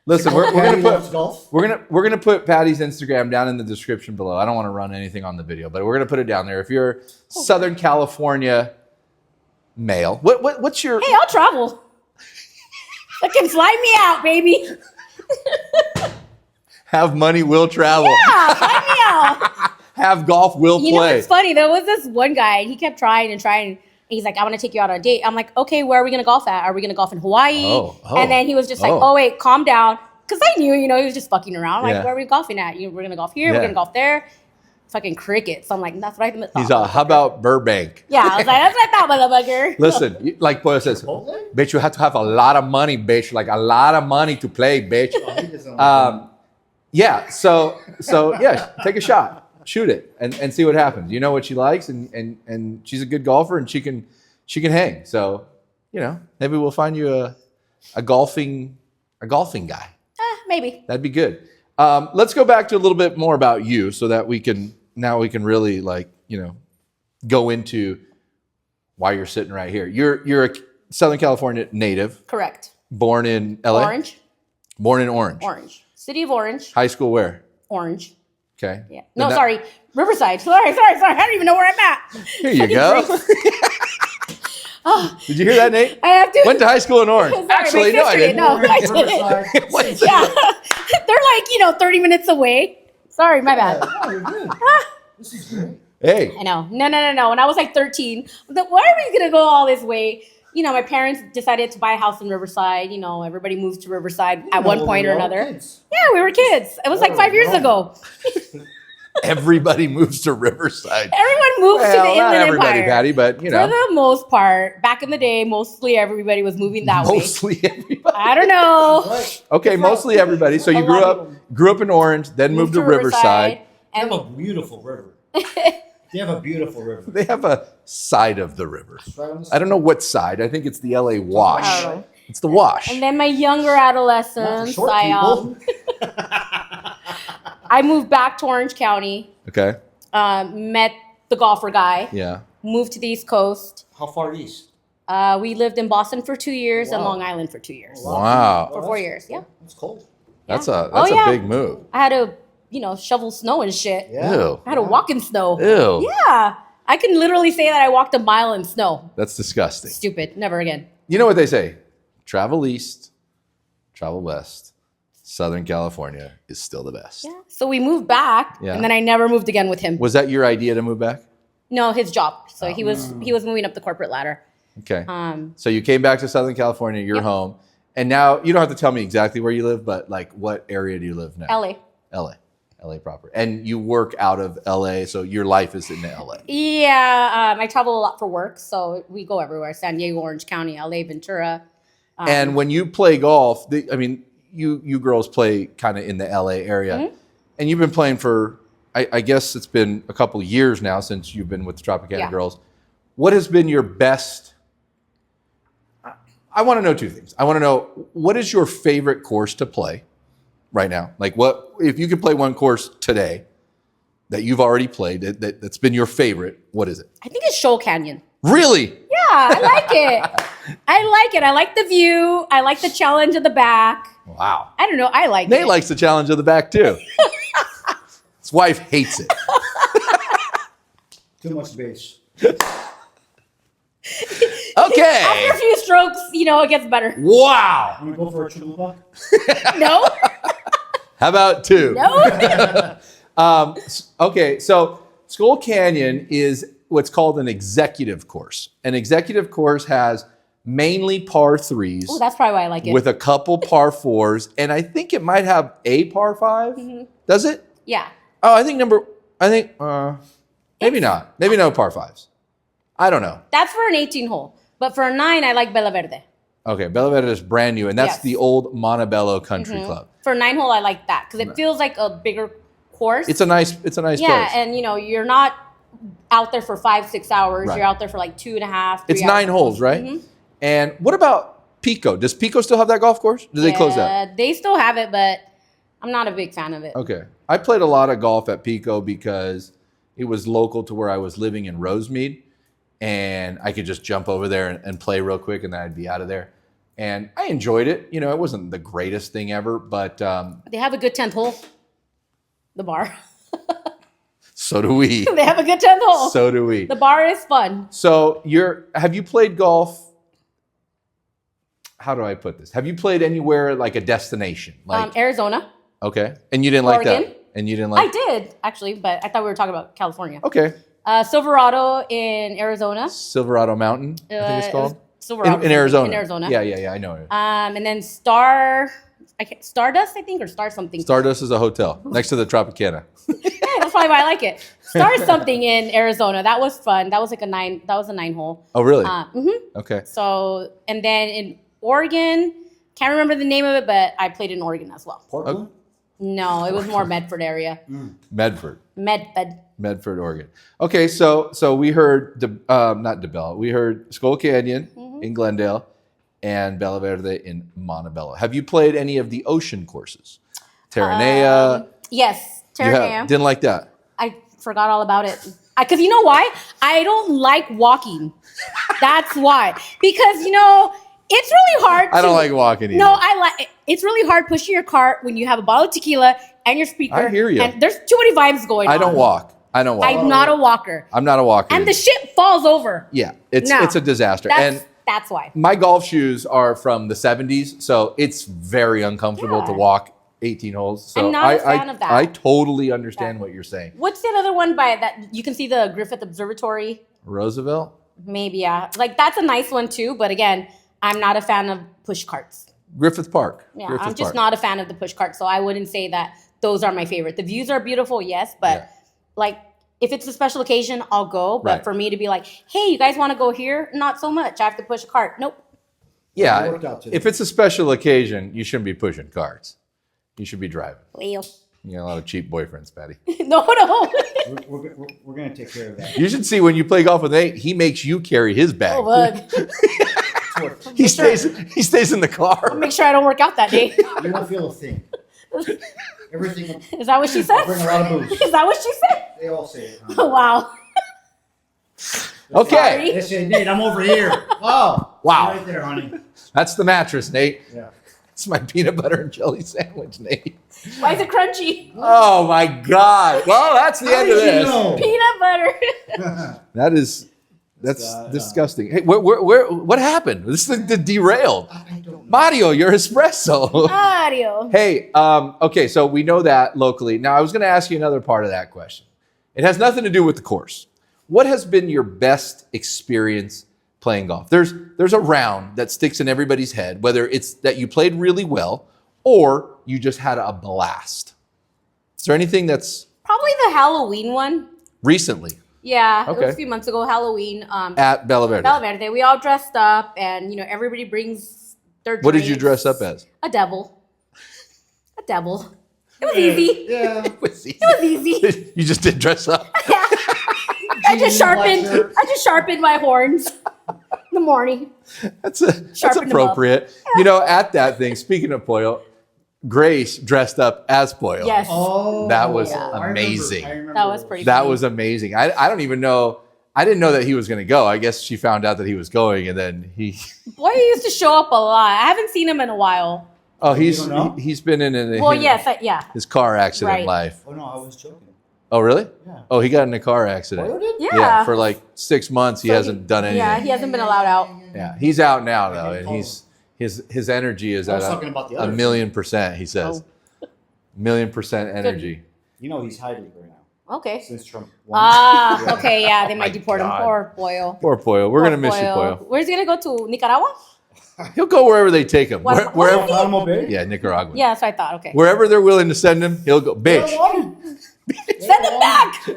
Listen, we're Patty gonna loves golf. put Patty's Instagram down in the description below. I don't want to run anything on the video, but we're gonna put it down there. If you're Southern California male, what's your? Hey, I'll travel. Fucking fly me out, baby. Have money, will travel. Yeah, fly me out. Have golf, will play. You know what's funny? There was this one guy, and he kept trying and trying. He's like, I want to take you out on a date. I'm like, okay, where are we going to golf at? Are we going to golf in Hawaii? And then he was just like, oh, wait, calm down. Because I knew, he was just fucking around. I'm like, where are we golfing at? We're going to golf here. We're going to golf there. Fucking crickets. So I'm like, that's what I thought. He's how about Burbank? Yeah, I was like, that's what I thought, motherfucker. Listen, like Pollo says, bitch, you have to have a lot of money, bitch. Like a lot of money to play, bitch. Yeah, so yeah, take a shot. Shoot it and see what happens. You know what she likes, and she's a good golfer, and she can hang. So, maybe we'll find you a golfing guy. Maybe. That'd be good. Let's go back to a little bit more about you, so that we can really go into why you're sitting right here. You're a Southern California native. Correct. Born in LA. Orange. Born in Orange. Orange. City of Orange. High school where? Orange. Okay. Yeah. No, sorry. Riverside. Sorry. I don't even know where I'm at. Here you go. Did you hear that, Nate? I have to. Went to high school in Orange. Sorry, Actually, no, I didn't. No, I didn't. Yeah. They're like, 30 minutes away. Sorry, my bad. Oh, you're good. This is great. Hey. I know. No. When I was like 13, I was like, why are we going to go all this way? My parents decided to buy a house in Riverside. Everybody moved to Riverside at one point or another. Kids. Yeah, we were kids. It was like 5 years ago. Everybody moves to Riverside. Everyone moves to the not Inland everybody, Empire. Patty, but For the most part, back in the day, mostly everybody was moving that way. Mostly everybody. I don't know. Right. Okay, mostly everybody. So you grew up in Orange, then moved to Riverside. They have a beautiful river. They have a beautiful river. They have a side of the river. Right on the I don't know what side. I think it's the LA Wash. I don't know. It's the Wash. And then my younger Not for adolescence, short people. I moved back to Orange County. Okay. Met the golfer guy. Yeah. Moved to the East Coast. How far east? We lived in Boston for 2 years and Wow. Long Island for 2 years. Wow. For 4 years, yeah. It's cold. That's Yeah. a big move. I had to, shovel snow and shit. Yeah. Ew. I had to walk in snow. Ew. Yeah. I can literally say that I walked a mile in snow. That's disgusting. Stupid. Never again. You know what they say? Travel east, travel west. Southern California is still the best. Yeah. So we moved back, Yeah. and then I never moved again with him. Was that your idea to move back? No, his job. So he was moving up the corporate ladder. Okay. So you came back to Southern California, you're home. And now you don't have to tell me exactly where you live, but like what area do you live now? LA proper. And you work out of LA, so your life is in LA. Yeah. I travel a lot for work, so we go everywhere. San Diego, Orange County, LA, Ventura. And when you play golf, you girls play kind of in the LA area. And you've been playing for, I guess it's been a couple of years now since you've been with the Tropicana girls. What has been your best? I want to know two things. I want to know, what is your favorite course to play right now? Like, what if you could play one course today that you've already played that's been your favorite? What is it? I think it's Shoal Canyon. Really? Yeah, I like it. I like the view. I like the challenge of the back. Wow. I don't know. I like Nate it. likes the challenge of the back too. His wife hates it. Too much bass. Okay. After a few strokes, it gets better. Wow. Want to go for a chalupa? No. How about 2? No. Okay, so Skull Canyon is what's called an executive course. An executive course has mainly par 3s. Oh, that's probably why I like it. With a couple par 4s, and I think it might have a par 5. Mm-hmm. Does it? Yeah. Oh, maybe not. Maybe no par 5s. I don't know. That's for an 18 hole. But for a 9, I like Bella Verde. Okay, Bella Verde is brand new, and that's Yes. the old Montebello Country Club. For a 9 hole, I like that because it feels like a bigger course. It's a nice yeah, course. and you're not out there for 5-6 hours. Right. You're out there for like 2.5. 3 It's hours. 9 holes, right? Mm-hmm. And what about Pico? Does Pico still have that golf course? Do they close that? They still have it, but I'm not a big fan of it. Okay. I played a lot of golf at Pico because it was local to where I was living in Rosemead, and I could just jump over there and play real quick, and then I'd be out of there. And I enjoyed it. It wasn't the greatest thing ever, but They have a good 10th hole. The bar. so do we. They have a good 10th hole. So do we. The bar is fun. So have you played golf? How do I put this? Have you played anywhere like a destination? Like Arizona. okay. And you didn't like Oregon. that? And you didn't like I did, actually, but I thought we were talking about California. Okay. Silverado in Arizona. Silverado Mountain, I think it's It called. was Silverado. In Arizona. In Arizona. Yeah, I know it. And then Stardust, I think, or Star something. Stardust is a hotel next to the Tropicana. Yeah, that's probably why I like it. Star something in Arizona. That was fun. That was like a 9. That was a 9 hole. Oh, really? Okay. So, and then in Oregon, can't remember the name of it, but I played in Oregon as well. Portland? No, it was more Medford area. Medford, Oregon. Okay, so we heard not DeBell. We heard Skull Canyon in Glendale and Bella Verde in Montebello. Have you played any of the ocean courses? Terranea. Yes, You have? Terranea. Didn't like that. I forgot all about it. Because you know why? I don't like walking. That's why. Because, it's really hard I don't like walking either. No, it's really hard pushing your cart when you have a bottle of tequila and your speaker. I hear you. And there's too many vibes going on. I don't walk. I'm not a walker. I'm not a walker. And the shit falls over. Yeah, it's a disaster. That's why. My golf shoes are from the 70s, so it's very uncomfortable to walk 18 holes. So I'm not a fan of that. I totally understand what you're saying. What's the other one by that? You can see the Griffith Observatory. Roosevelt? Maybe, yeah. Like, that's a nice one, too. But again, I'm not a fan of push carts. Griffith Park. Yeah, Griffith I'm just Park. not a fan of the push cart. So I wouldn't say that those are my favorite. The views are beautiful, yes. But, like, if it's a special occasion, I'll go. But for me to be like, hey, you guys want to go here? Not so much. I have to push a cart. Nope. Yeah, worked out today. if it's a special occasion, you shouldn't be pushing carts. You should be driving. Well, You got a lot of cheap boyfriends, Patty. no. We're going to take care of that. You should see when you play golf with Nate, he makes you carry his bag. Oh, look. He stays in the car. Make sure I don't work out that day. You won't feel a thing. Everything. Is that what she said? Bring a lot of booze. Is that what she said? They all say it. Huh? Oh, wow. Okay. They say, Nate, I'm over here. Oh. Wow. Right there, honey. That's the mattress, Nate. Yeah. It's my peanut butter and jelly sandwich, Nate. Why is it crunchy? Oh my God. Well, that's the end of did you this. know? Peanut butter. That's disgusting. Hey, what happened? This is the derailed. I don't know. Mario, your espresso. Mario. Hey, okay, so we know that locally. Now, I was going to ask you another part of that question. It has nothing to do with the course. What has been your best experience playing golf? There's a round that sticks in everybody's head, whether it's that you played really well or you just had a blast. Is there anything that's Probably the Halloween one. recently Yeah, it Okay. was a few months ago, Halloween. at Bella Verde? Bella Verde. We all dressed up, and everybody brings their. What did you drinks. dress up as? A devil. A devil. It was easy. Yeah. It was easy. It was easy. You just didn't dress up. I just sharpened my horns in the morning. That's Sharpen them up. appropriate. At that thing, speaking of Pollo, Grace dressed up as Pollo. Yes. Oh. That was I remember. amazing. I remember That was those. pretty That funny. was amazing. I don't even know. I didn't know that he was going to go. I guess she found out that he was going, and then Boy, he used to show up a lot. I haven't seen him in a while. Oh, You don't know? he's been in His car accident Right. life. Oh no, I was joking. Oh, really? Yeah. Oh, he got in a car accident. Boyle did? Yeah. For like 6 months, he So hasn't done anything. Yeah, he hasn't been allowed out. Yeah, he's out now though, Okay, and follow. his energy is I at was talking about the a other 1,000,000%. He says, Oh. 1,000,000% energy. You know he's hiding right now Okay. since Trump won. Ah, okay, yeah, they might My deport him. God. Poor Boyle. Poor Poyo. We're Poor gonna miss you, Poyo. Where's he gonna go to? Nicaragua? He'll go wherever they take him. What- Wherever, what? Guantanamo Bay? yeah, Nicaragua. Yeah, that's what I thought. Okay. Wherever they're willing to send him, he'll go. Bitch, Send him back. No.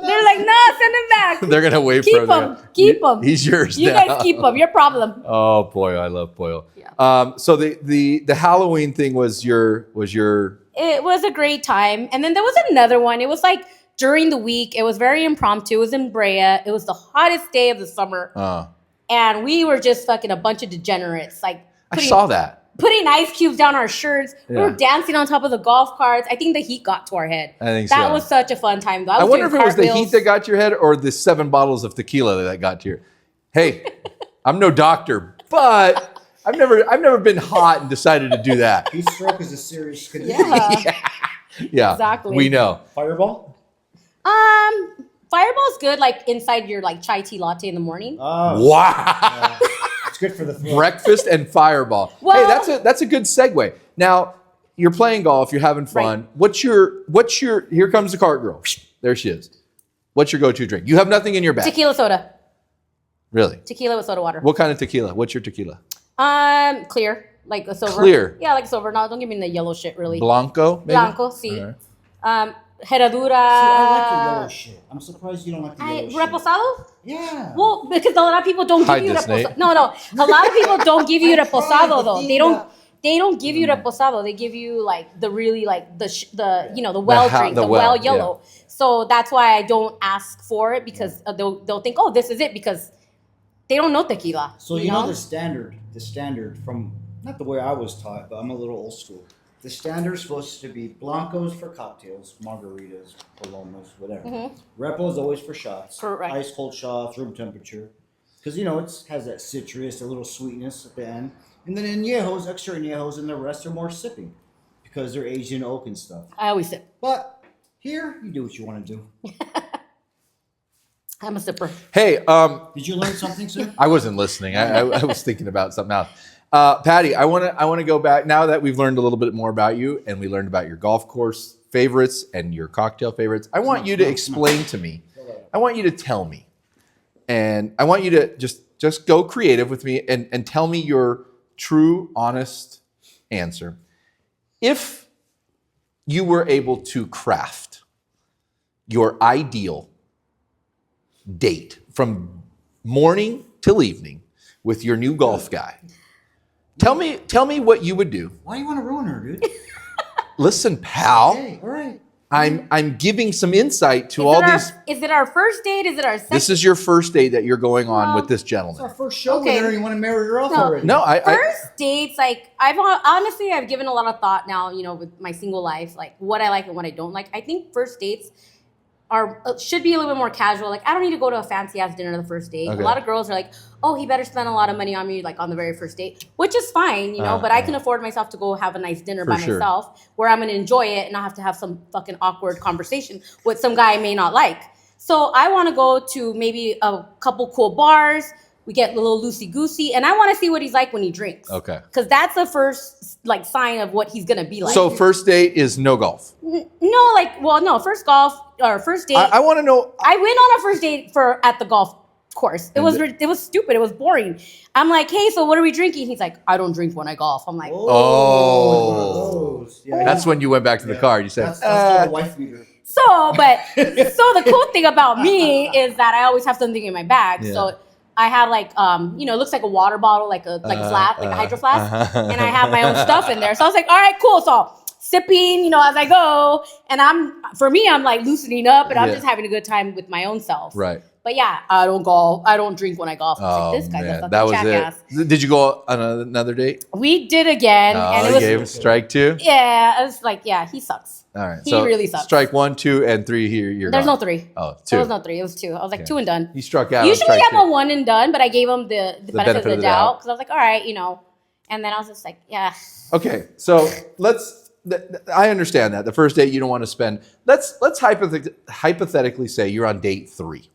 They're like, no, send him back. they're gonna wait Keep for him. Keep him. He's yours. You now. guys keep him. Your problem. Oh, Poyo, I love Poyo. Yeah. So the Halloween thing was your It was a great time. And then there was another one. It was like during the week. It was very impromptu. It was in Brea. It was the hottest day of the summer. And we were just fucking a bunch of degenerates. Like I saw that. putting ice cubes down our shirts. We Yeah. were dancing on top of the golf carts. I think the heat got to our head. I think That so. was such a fun time, though. I wonder if doing it was the cartwheels. heat that got to your head or the 7 bottles of tequila that got to your. Hey, I'm no doctor, but I've never been hot and decided to do that. Heat stroke is a serious condition. Yeah. Yeah, Exactly. We know. Fireball? Fireball's good, like inside your like chai tea latte in the morning. Oh, Wow. it's good for the throat. Breakfast and Fireball. Well- Hey, that's a good segue. Now you're playing golf. You're having fun. Right. What's your? Here comes the cart girl. There she is. What's your go-to drink? You have nothing in your bag. Tequila soda. Really? Tequila with soda water. What kind of tequila? What's your tequila? Clear, like a silver. Clear. Yeah, like silver. No, don't give me the yellow shit. Really. Blanco, maybe? Blanco, sí. Alright. Herradura. See, I like the yellow shit. I'm surprised you don't like the yellow shit. Reposado? Yeah. Well, because a lot of people don't Hi, give you Disney. reposado. No, a lot of people don't give you reposado though. They don't. Yeah. They don't give you reposado. They give you like the really like the well drink, the well yellow. So that's why I don't ask for it because they'll think, oh, this is it because they don't know tequila. So you know the standard from, not the way I was taught, but I'm a little old school. The standard is supposed to be Blancos for cocktails, margaritas, palomas, whatever. Repo is always for shots. Correct. Ice cold shots, room temperature. Because, you know, it has that citrus, a little sweetness at the end. And then añejos, extra añejos, and the rest are more sipping. Because they're aged in oak and stuff. I always sip. But here, you do what you want to do. I'm a sipper. Hey, Did you learn something, sir? I wasn't listening. I was thinking about something else. Patty, I want to go back now that we've learned a little bit more about you and we learned about your golf course favorites and your cocktail favorites. I want you to explain to me. I want you to tell me, and I want you to just go creative with me and tell me your true, honest answer. If you were able to craft your ideal date from morning till evening with your new golf guy, tell me what you would do. Why do you want to ruin her, dude? Listen, pal, Hey, all right. I'm giving some insight to all these. Is it our first date? Is it our second? This is your first date that you're going on with this It's our gentleman. first show Okay. with her and you want to marry her off No. already. No, I First dates, like I've given a lot of thought now, with my single life, like what I like and what I don't like. I think first dates should be a little bit more casual. Like I don't need to go to a fancy ass dinner the first date. Okay. A lot of girls are like, oh, he better spend a lot of money on me like on the very first date, which is fine, but I can afford myself to go have a nice dinner For by sure. myself where I'm gonna enjoy it and not have to have some fucking awkward conversation with some guy I may not like. So I want to go to maybe a couple cool bars. We get a little loosey-goosey, and I want to see what he's like when he drinks. Okay. Because that's the first like sign of what he's gonna be like. So first date is no golf. First golf or first date. I want to know. I went on a first date at the golf course. It was stupid. It was boring. I'm like, hey, so what are we drinking? He's like, I don't drink when I golf. I'm like, Oh. Yeah, That's when you went back to the car. You said, That's called a wife beater. so the cool thing about me is that I always have something in my bag. Yeah. So I have like it looks like a water bottle, like a flask, like a hydro flask, and I have my own stuff in there. So I was like, all right, cool. So sipping, as I go, and I'm like loosening up, and I'm Yeah. just having a good time with my own self. right. But yeah, I don't golf. I don't drink when I golf. Oh, This guy's a man. fucking That was jackass. it. Did you go on another date? We did again, and it Oh, was you gave him strike 2? yeah. It was like he sucks. All right. He So really sucks. strike 1, 2, and 3 here. You're There's gone. no 3. Oh, 2. There was no 3. It was 2. I was like 2 and done. He struck out. Usually on strike I'm 2. a 1 and done, but I gave him the benefit of the doubt because I was like, all right, And then I was just like, yeah. Okay, so I understand that the first date you don't want to spend. Let's hypothetically say you're on date 3.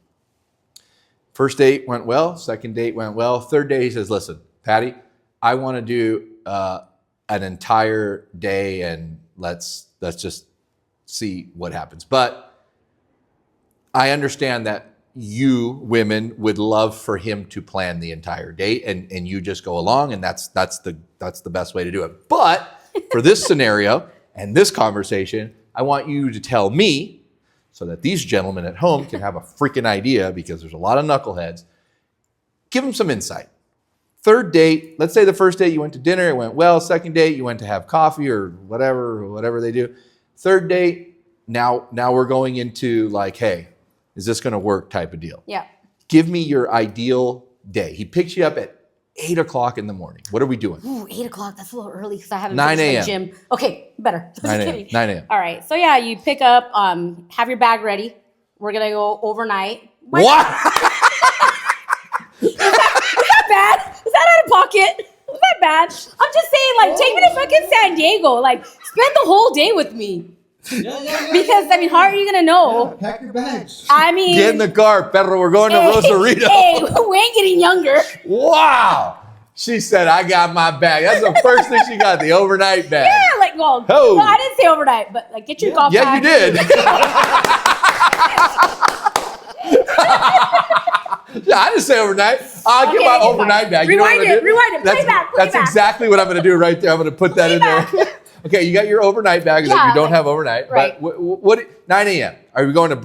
First date went well. Second date went well. Third day he says, "Listen, Patty, I want to do an entire day, and let's just see what happens." But I understand that you women would love for him to plan the entire date, and you just go along, and that's the best way to do it. But for this scenario and this conversation, I want you to tell me, so that these gentlemen at home can have a freaking idea, because there's a lot of knuckleheads. Give them some insight. Third date, let's say the first date you went to dinner, it went well. Second date, you went to have coffee or whatever they do. Third date, now we're going into like, hey, is this going to work type of deal? Yeah. Give me your ideal day. He picks you up at 8 o'clock in the morning. What are we doing? Ooh, 8 o'clock. That's a little early because I haven't 9 finished a.m. my gym. Okay, better. Just 9 a.m. kidding. 9 a.m. All right. So yeah, you pick up, have your bag ready. We're gonna go overnight. What? Is that bad? Is that out of pocket? Is that bad? I'm just saying, like, take me to fucking San Diego. Like, spend the whole day with me. Yeah. Because I mean, how are you gonna know? Pack your bags. I mean, Get in the car, Pedro. We're going to Rosarito. Hey, we ain't getting younger. Wow. She said, I got my bag. That's the first thing she got, the overnight bag. Yeah, like, well, Oh. no, I didn't say overnight, but like, get your golf Yeah, bag. you did. Yeah, I didn't say overnight. I'll get my Okay, overnight fine. bag. You know what I'm Rewind gonna it, do? rewind it. Play That's, back, play that's back. exactly what I'm going to do right there. I'm going to put that in there. Okay, you got your overnight bag that Yeah, you don't like- have overnight. right. But what 9 a.m. Are we going to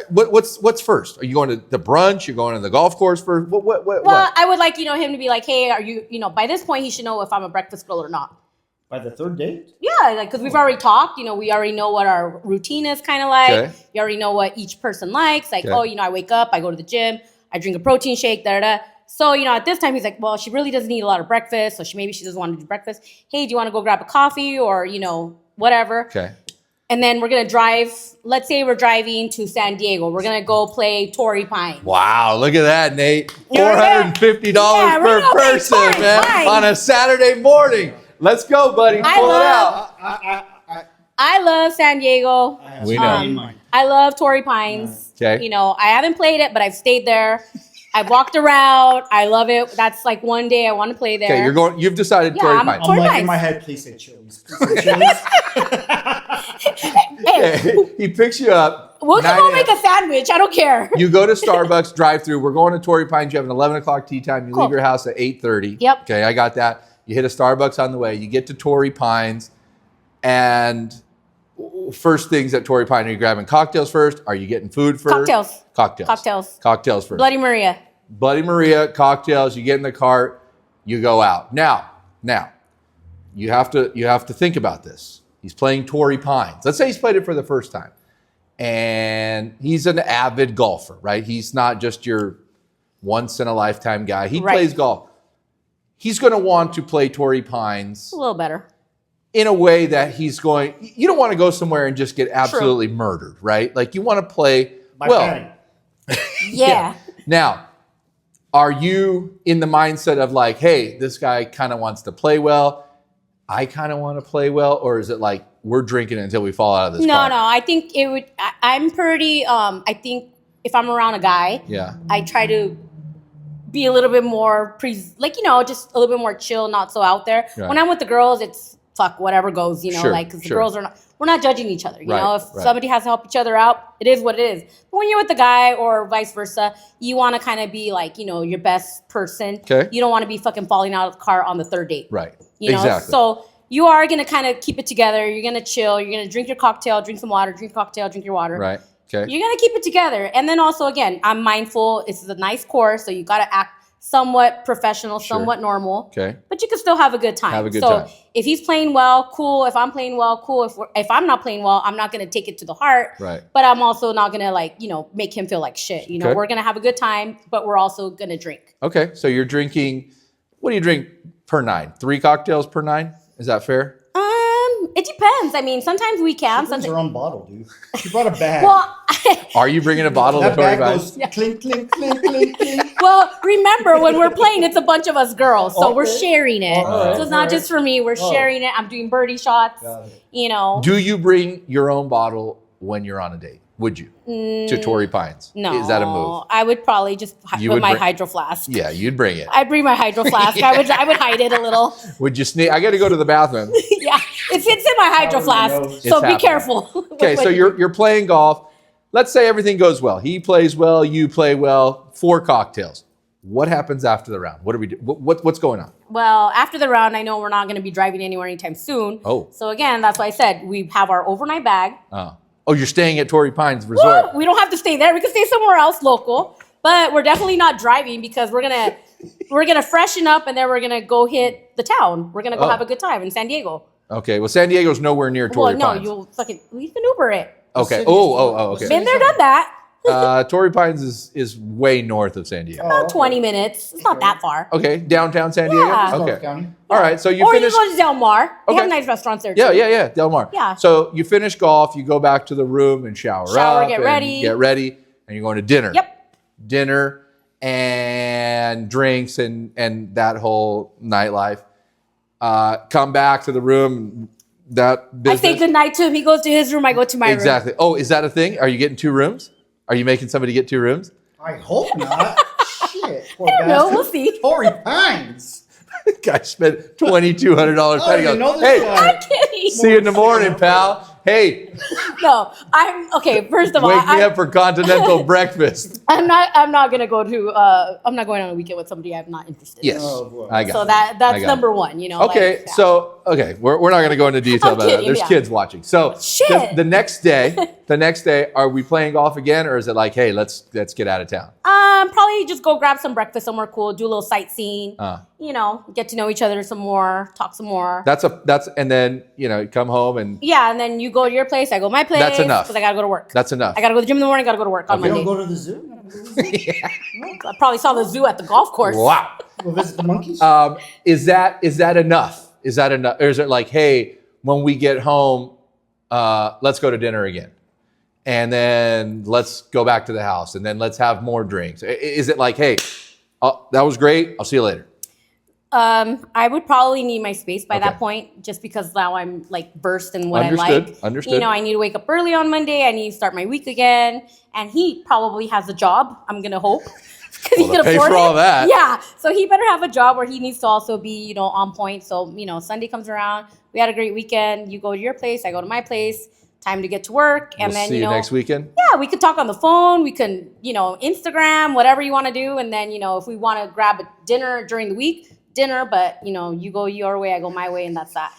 what's first? Are you going to the brunch? You're going to the golf course first? What? Well, I would like, him to be like, hey, are you, by this point, he should know if I'm a breakfast girl or not. By the third date? Yeah, like, because we've already talked, we already know what our routine is kind of like. Okay. You already know what each person likes. Like, Okay. I wake up, I go to the gym, I drink a protein shake, da-da-da. So, at this time, he's like, well, she really doesn't eat a lot of breakfast, so maybe she doesn't want to do breakfast. Hey, do you want to go grab a coffee or, whatever? Okay. And then we're going to drive, let's say we're driving to San Diego. We're going to go play Torrey Pines. Wow, look at that, Nate. Yeah, $450 yeah, we're per gonna play person, Torrey man, Pines. on a Saturday morning. Let's go, buddy. Pull it out. I love San Diego. We know. I love Torrey Pines. Okay. I haven't played it, but I've stayed there. I've walked around. I love it. That's like one day I want to play there. Okay, you've decided Yeah, Torrey I'm- Pines. I'm Torrey like Pines. in my head, please say Chili's. Please say Chili's. Hey, He picks you up. we'll just 9 go a.m. make a sandwich. I don't care. You go to Starbucks drive-through. We're going to Torrey Pines. You have an 11 o'clock tea time. You Cool. leave your house at 8:30. Yep. Okay, I got that. You hit a Starbucks on the way. You get to Torrey Pines, and first things at Torrey Pines, are you grabbing cocktails first? Are you getting food first? Cocktails. Cocktails first. Bloody Maria. Bloody Maria, cocktails. You get in the cart. You go out. Now, you have to think about this. He's playing Torrey Pines. Let's say he's played it for the first time, and he's an avid golfer, right? He's not just your once in a lifetime guy. He Right. plays golf. He's going to want to play Torrey Pines A little better. in a way that he's going. You don't want to go somewhere and just get absolutely murdered, right? Like you want to play My well. Patty. Yeah. Now, are you in the mindset of like, hey, this guy kind of wants to play well, I kind of want to play well, or is it like we're drinking until we fall out of this No. car? I think it would. I'm pretty. I think if I'm around a guy, Yeah. I try to be a little bit more just a little bit more chill, not so out there. Right. When I'm with the girls, it's fuck whatever goes, Sure, because the sure. girls we're not judging each other. You Right, know, if right. somebody has to help each other out, it is what it is. But when you're with the guy or vice versa, you want to kind of be like, your best person. Okay. You don't want to be fucking falling out of the car on the third date. Right. So Exactly. you are going to kind of keep it together. You're going to chill. You're going to drink your cocktail, drink some water, drink your cocktail, drink your water. Right. Okay. You're going to keep it together. And then also, again, I'm mindful. This is a nice course, so you got to act somewhat professional, Sure. somewhat normal. Okay. But you can still have a good time. Have a good so time. if he's playing well, cool. If I'm playing well, cool. If I'm not playing well, I'm not going to take it to the heart. Right. But I'm also not going to make him feel like shit. Okay. We're going to have a good time, but we're also going to drink. Okay. So you're drinking, what do you drink per night? 3 cocktails per night? Is that fair? It depends. I mean, sometimes we can. She brings Sometimes. her own bottle, dude. She brought a bag. Well, Are you bringing a bottle of that Tory bag Vines? goes clink, clink, clink, clink, clink. well, remember when we're playing, it's a bunch of us girls, so we're Okay. sharing it. Alright, So it's not just for me. We're Oh. sharing it. I'm doing birdie shots. Got it. Do you bring your own bottle when you're on a date? Would you? To Torrey Pines? No. Is that a move? I would probably just You put would my bring- hydro flask. Yeah, you'd bring it. I'd bring my hydro flask. I would hide it a little. Would you sneak? I got to go to the bathroom. Yeah, it's in my hydro flask. knows. So It's be happening. careful. Okay, so you're playing golf. Let's say everything goes well. He plays well, you play well. 4 cocktails. What happens after the round? What do we do? What's going on? Well, after the round, I know we're not going to be driving anywhere anytime soon. Oh. So again, that's why I said we have our overnight bag. Oh, you're staying at Torrey Pines Resort. Woo! We don't have to stay there. We can stay somewhere else local. But we're definitely not driving because we're gonna freshen up and then we're gonna go hit the town. We're gonna go Oh. have a good time in San Diego. Okay, well, San Diego's nowhere near Well, Torrey no, Pines. we can Uber it. Okay. City Oh, is- okay. Been there, done that. Torrey Pines is way north of San Diego. Oh, About okay. 20 minutes. It's not that far. Okay, downtown San Diego? Yeah. Gulf Okay. County. All right, so you Or finish. you go to Del Mar. They Okay. have nice restaurants there too. Yeah, Del Mar. Yeah. So you finish golf, you go back to the room and shower up. Get and ready. Get ready, and you're going to dinner. Yep. Dinner and drinks and that whole nightlife. Come back to the room. That I business. say goodnight to him. He goes to his room. I go to my room. Exactly. Oh, is that a thing? Are you getting 2 rooms? Are you making somebody get 2 rooms? I hope not. Shit. Poor I don't know. bastard. We'll see. Torrey Pines. Guy spent $2,200. I don't even know this Hey, guy. I'm kidding. see you in the morning, pal. Hey, No, I'm okay. First of all, wake me up for continental breakfast. I'm not gonna go to. I'm not going on a weekend with somebody I'm not interested in. Yes, Oh, boy. I got So it. that's I got it. number one. Okay, like, yeah. so we're not going to go into detail I'm about that. kidding, There's yeah. kids watching. So Shit. the next day, are we playing golf again, or is it like, hey, let's get out of town? Probably just go grab some breakfast somewhere cool, do a little sightseeing. Get to know each other some more, talk some more. That's and then come home and Yeah, and then you go to your place, I go to my place. That's enough. Because I gotta go to work. that's enough. I gotta go to the gym in the morning. Gotta go to work on You Monday. don't go to the zoo? I probably saw the zoo at the golf course. Wow. Go visit the monkeys? Is that enough? Is that enough? Or is it like, hey, when we get home, let's go to dinner again, and then let's go back to the house, and then let's have more drinks? Is it like, hey, that was great. I'll see you later. I would probably need my space by Okay. that point, just because now I'm like versed in what Understood, I like. understood. I need to wake up early on Monday. I need to start my week again, and he probably has a job. I'm gonna hope because Well, to pay for all that. Yeah, so he better have a job where he needs to also be on point. So Sunday comes around, we had a great weekend. You go to your place, I go to my place. Time to get to work, and We'll then see you next weekend. yeah, we could talk on the phone. We can, Instagram, whatever you want to do. And then, if we want to grab a dinner during the week, dinner. But, you go your way, I go my way, and that's that.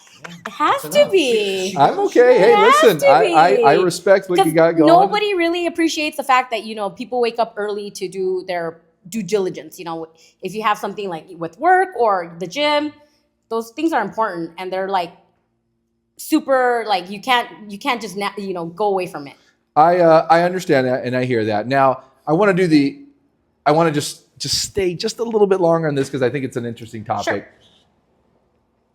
It has to be. I'm okay. Hey, It has listen, to be. I respect what you got going. Nobody really appreciates the fact that, people wake up early to do their due diligence. If you have something like with work or the gym, those things are important. And they're like super, like you can't just, go away from it. I understand that and I hear that. Now I want to just stay just a little bit longer on this because I think it's an interesting topic. Sure.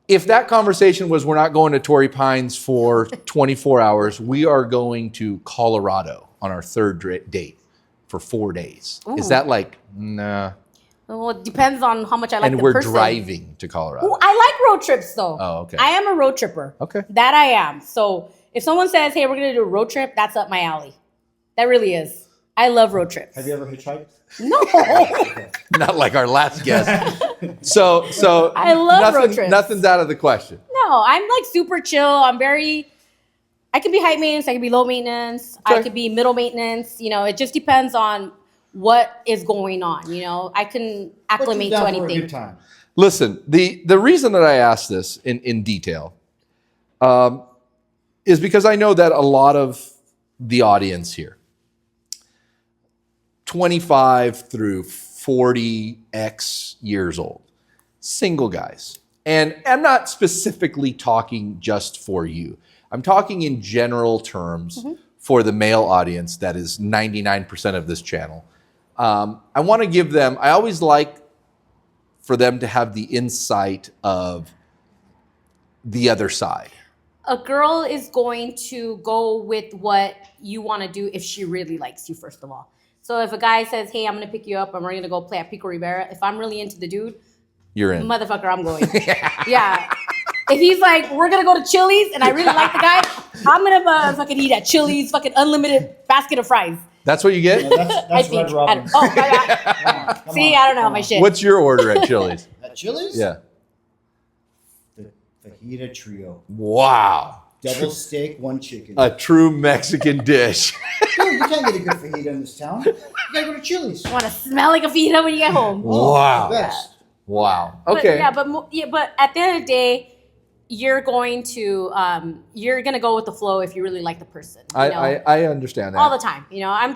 If that conversation was we're not going to Torrey Pines for 24 hours, we are going to Colorado on our third date for 4 days. Ooh. Is that like, nah? Well, it depends on how much I like And the we're person. driving to Colorado. Ooh, I like road trips though. Oh, okay. I am a road tripper. Okay. That I am. So if someone says, hey, we're going to do a road trip, that's up my alley. That really is. I love road trips. Have you ever hitchhiked? No. Not like our last guest. So I love road trips. Nothing's out of the question. No, I'm like super chill. I can be high maintenance. I can be low maintenance. Okay. I could be middle maintenance. It just depends on what is going on. I can acclimate to For a anything. good time. Listen, the reason that I asked this in detail is because I know that a lot of the audience here, 25 through 40x years old, single guys. And I'm not specifically talking just for you. I'm talking in general terms for the male audience that is 99% of this channel. I want to give them, I always like for them to have the insight of the other side. A girl is going to go with what you want to do if she really likes you, first of all. So if a guy says, hey, I'm going to pick you up and we're going to go play at Pico Rivera, if I'm really into the dude, you're in. Motherfucker, I'm going. Yeah. If he's like, we're going to go to Chili's and I really like the guy, I'm going to fucking eat at Chili's, fucking unlimited basket of fries. That's what you get? No, that's think. Red Robin. Oh, my God. Come See, on, I don't know come my on. shit. What's your order at Chili's? At Chili's? Yeah. The fajita trio. Wow. Double steak, one chicken. A true Mexican dish. Dude, you can't get a good fajita in this town. You gotta go to Chili's. Want to smell like a fajita when you get home. Wow. The best. Wow. But, Okay. but at the end of the day, you're going to go with the flow if you really like the person. You know? I understand that. All the time. You know, I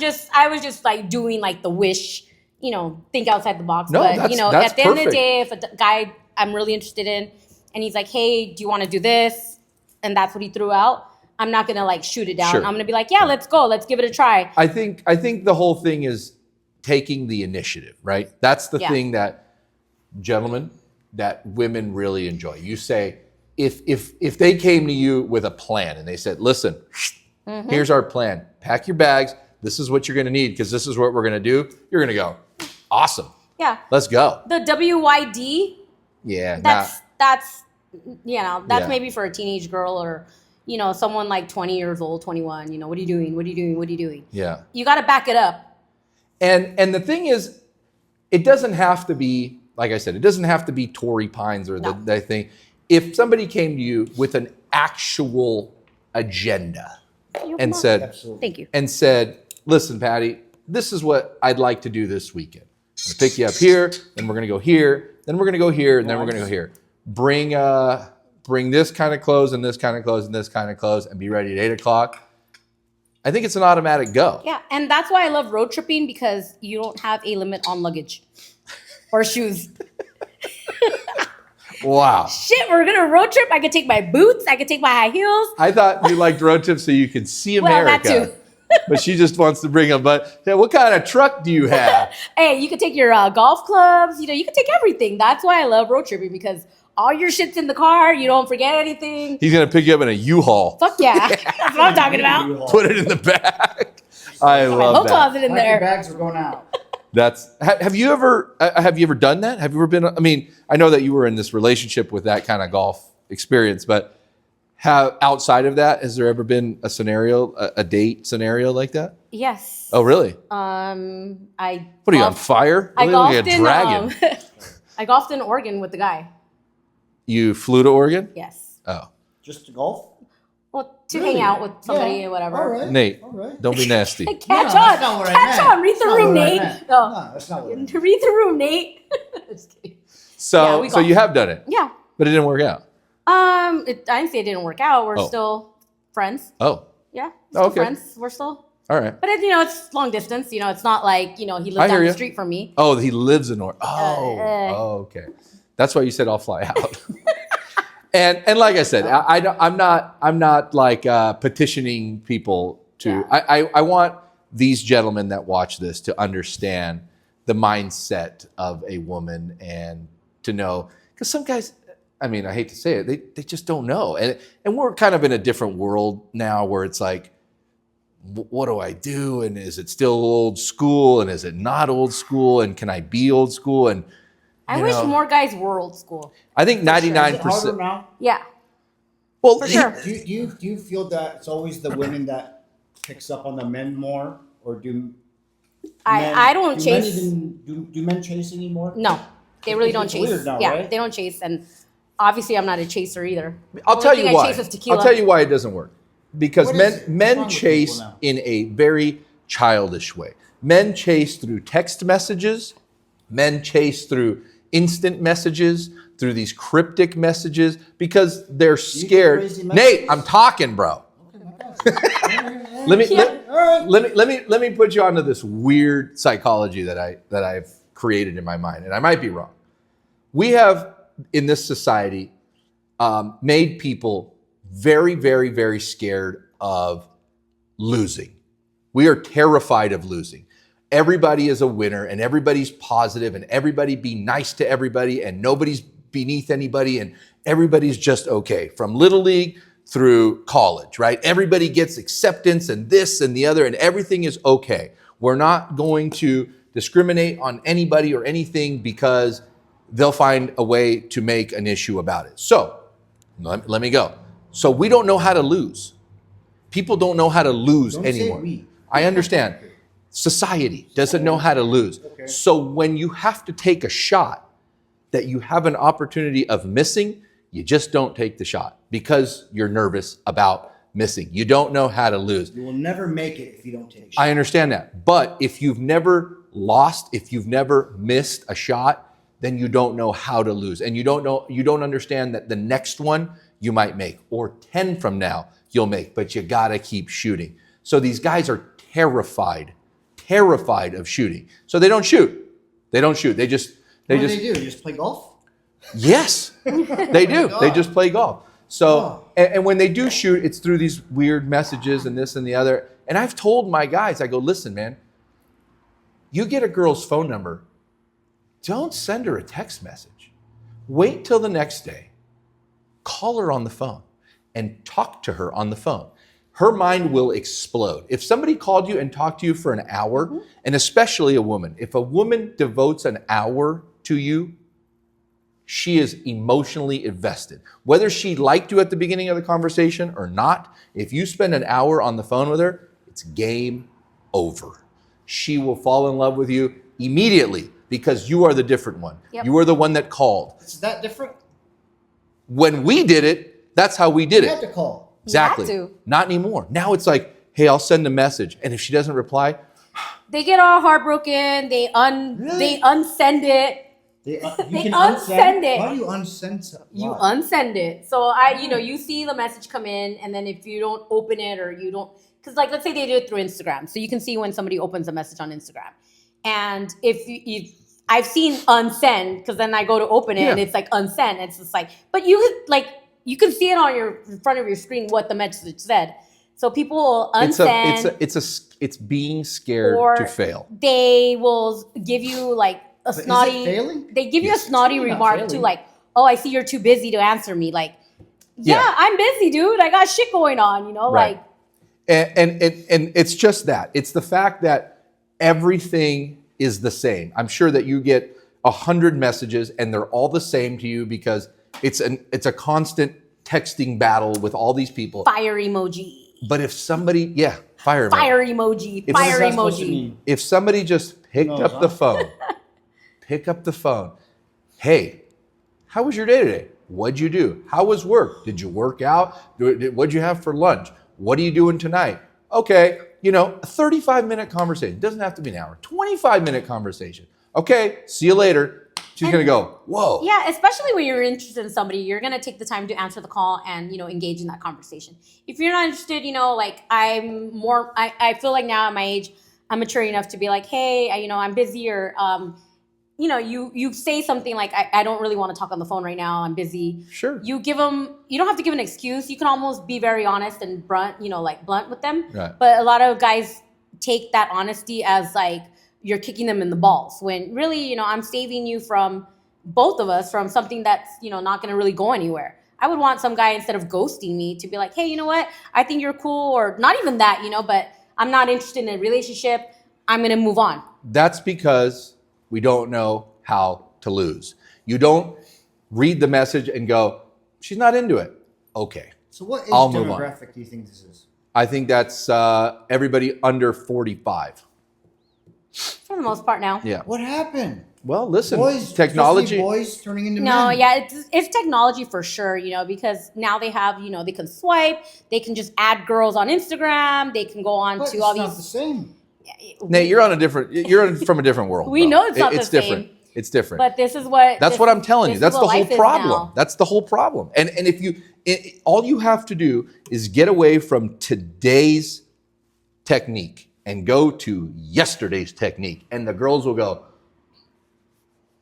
was just like doing like the wish, you know, think outside the box. No, but that's- you know, that's at the end of the perfect. day, if a guy I'm really interested in and he's like, hey, do you want to do this? And that's what he threw out. I'm not gonna like shoot it down. Sure. I'm gonna be like, yeah, let's go. Let's give it a try. I think the whole thing is taking the initiative, right? That's the Yeah. thing that gentlemen, that women really enjoy. You say, if they came to you with a plan and they said, listen, here's our plan. Pack your bags. This is what you're gonna need because this is what we're gonna do. You're gonna go, awesome. Yeah. Let's go. The WYD, Yeah. that's you know, that's Yeah. maybe for a teenage girl or, you know, someone like 20 years old, 21, you know, what are you doing? What are you doing? What are you doing? Yeah. You got to back it up. And the thing is, it doesn't have to be, like I said, it doesn't have to be Torrey Pines or No. the thing. If somebody came to you with an actual agenda and said, Absolutely. Thank you. and said, listen, Patty, this is what I'd like to do this weekend. I'm gonna pick you up here, then we're gonna go here, then we're gonna go here, and then we're gonna go here. Bring this kind of clothes and this kind of clothes and this kind of clothes and be ready at 8 o'clock. I think it's an automatic go. Yeah. And that's why I love road tripping because you don't have a limit on luggage or shoes. Wow. Shit, we're going to road trip. I could take my boots. I could take my high heels. I thought you liked road trips so you could see Well, that America. too. But she just wants to bring them. But yeah, what kind of truck do you have? Hey, you could take your golf clubs. You know, you could take everything. That's why I love road tripping because all your shit's in the car. You don't forget anything. He's gonna pick you up in a U-Haul. Fuck yeah. That's what I'm talking about. Put it in the back. I My whole love that. closet in Pack your there. bags, we're going out. That's. Have you ever done that? Have you ever been? I mean, I know that you were in this relationship with that kind of golf experience, but outside of that, has there ever been a scenario, a date scenario like that? Yes. Oh, really? I What are you on golfed- fire? I You look like golfed a in dragon. I golfed in Oregon with the guy. You flew to Oregon? Yes. Oh, Just to golf? Well, to Really? hang out with somebody Yeah. or whatever. All right. Nate, All right. don't be nasty. Catch No, on. that's not what I Catch meant. on. Read That's the not room, what I Nate. meant. No. No, that's not what I meant. Read the room, Nate. Just kidding. Yeah, So, we so you golfed. have done it, Yeah. but it didn't work out. I didn't say it didn't work out. We're Oh. still friends. Oh, Yeah. Still Okay. friends. We're still. all right. But it's long distance. You know, it's not like, you know, he I lives hear down ya. the street from me. Oh, he lives in Oregon. Oh, okay. That's why you said I'll fly out. and like I said, I'm not like petitioning people to. Yeah. I want these gentlemen that watch this to understand the mindset of a woman and to know, because some guys, I mean, I hate to say it, they just don't know, and we're kind of in a different world now where it's like, what do I do? And is it still old school? And is it not old school? And can I be old school? And I you wish know, more guys were old school. I think Is it harder 99%. now? Yeah. Well, For sure. Do you feel that it's always the women that picks up on the men more, or do I don't do men chase. do men chase anymore? No, they really don't It's chase. weird now, Yeah, right? they don't chase. And obviously, I'm not a chaser either. I'll Only tell thing you I why. chase is tequila. I'll tell you why it doesn't work. Because What is it? What's wrong men with chase people now? in a very childish way. Men chase through text messages. Men chase through instant messages, through these cryptic messages, because they're scared. crazy Nate, messages? I'm talking, bro. Let me All right. let me put you onto this weird psychology that I've created in my mind, and I might be wrong. We have, in this society, made people very, very, very scared of losing. We are terrified of losing. Everybody is a winner, and everybody's positive, and everybody be nice to everybody, and nobody's beneath anybody, and everybody's just okay. From Little League through college, right? Everybody gets acceptance and this and the other, and everything is okay. We're not going to discriminate on anybody or anything because they'll find a way to make an issue about it. So, let me go. So we don't know how to lose. People don't know how to lose Don't say anymore. we. I understand. Society doesn't know how to lose. Okay. So when you have to take a shot that you have an opportunity of missing, you just don't take the shot because you're nervous about missing. You don't know how to lose. You will never make it if you don't take a shot. I understand that. But if you've never lost, if you've never missed a shot, then you don't know how to lose. And you don't understand that the next one you might make, or 10 from now you'll make, but you gotta keep shooting. So these guys are terrified of shooting. So they don't shoot. They just What do they do? Just play golf? Yes, they do. They just play golf. So, and when they do shoot, it's through these weird messages and this and the other. And I've told my guys, I go, listen, man, you get a girl's phone number, don't send her a text message. Wait till the next day. Call her on the phone and talk to her on the phone. Her mind will explode. If somebody called you and talked to you for an hour, and especially a woman, if a woman devotes an hour to you, she is emotionally invested. Whether she liked you at the beginning of the conversation or not, if you spend an hour on the phone with her, it's game over. She will fall in love with you immediately because you are the different one. Yep. You are the one that called. Is that different? When we did it, that's how we did You it. had to call. Exactly. You had to. Not anymore. Now it's like, hey, I'll send a message. And if she doesn't reply, They get all heartbroken. They unsend it. You They can unsend it. Why do you unsend something? You Why? unsend it. So you see the message come in, and then if you don't open it or you don't, because like let's say they do it through Instagram, so you can see when somebody opens a message on Instagram, and if I've seen unsend, because then I go to open it and it's like unsend. It's just like, but you can see it on in front of your screen what the message said. So people will unsend. it's being scared or to fail. They will give you like a But snotty. is it failing? They give you a Yes. snotty It's not remark failing. too, like, "Oh, I see you're too busy to answer me." Like, Yeah. yeah, I'm busy, dude. I got shit going on. Right. Like. And it's just that. It's the fact that everything is the same. I'm sure that you get 100 messages and they're all the same to you because it's a constant texting battle with all these people. Fire emoji. But if somebody, fire Emoji. If- Fire What's that supposed to emoji. mean? If somebody just picked No, up the phone, hey, how was your day today? What'd you do? How was work? Did you work out? What'd you have for lunch? What are you doing tonight? Okay, a 35-minute conversation. Doesn't have to be an hour. 25-minute conversation. Okay, see you later. She's going to go, whoa. Yeah, especially when you're interested in somebody, you're gonna take the time to answer the call and engage in that conversation. If you're not interested, like I feel like now at my age, I'm mature enough to be like, hey, I'm busy, or you say something like, I don't really want to talk on the phone right now. I'm busy. Sure. You don't have to give an excuse. You can almost be very honest and blunt with them. Right. But a lot of guys take that honesty as like you're kicking them in the balls, when really, I'm saving you from both of us from something that's, not going to really go anywhere. I would want some guy, instead of ghosting me, to be like, hey, you know what? I think you're cool, or not even that, but I'm not interested in a relationship. I'm going to move on. That's because we don't know how to lose. You don't read the message and go, she's not into it. Okay. So what age I'll move on. demographic do you think this is? I think that's everybody under 45. For the most part now. Yeah. What happened? Well, listen, Boys, technology. boys turning into No, men. yeah, it's technology for sure, because now they have, they can swipe, they can just add girls on Instagram, they can go on But to it's all not these. the same. Nate, you're from a different world. We though. know it's not the It's different. same. It's different. But this is what. That's what I'm telling you. this is That's the what whole life is problem. now. That's the whole problem. And if all you have to do is get away from today's technique and go to yesterday's technique, and the girls will go,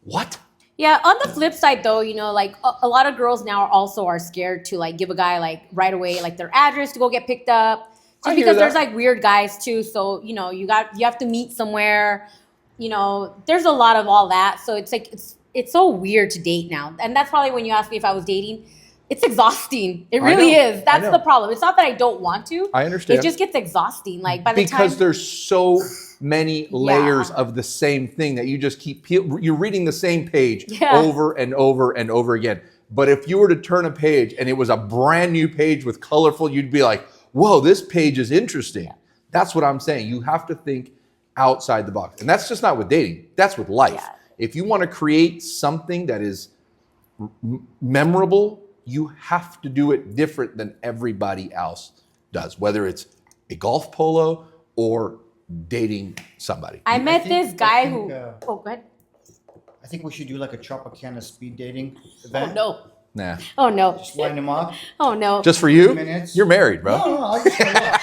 What? Yeah, on the flip side though, like a lot of girls now also are scared to like give a guy like right away like their address to go get picked up. I Just hear because that. there's like weird guys too, so you have to meet somewhere. There's a lot of all that. So it's like it's so weird to date now. And that's probably when you asked me if I was dating. It's exhausting. It really know. is. That's know. the problem. It's not that I don't want to. I understand. It just gets exhausting. Like by the time Because there's so many layers of the same thing that you just keep you're reading the same page over and over and over again. But if you were to turn a page and it was a brand new page with colorful, you'd be like, whoa, this page is interesting. That's what I'm saying. You have to think outside the box. And that's just not with dating. That's with life. Yeah. If you want to create something that is memorable, you have to do it different than everybody else does, whether it's a golf polo or dating somebody. I met this guy who. go ahead. I think we should do like a Tropicana speed dating Oh event. no. Nah. Oh no. Just line them up. Oh no. Just for you? Minutes. You're married, bro. No, I'll just watch.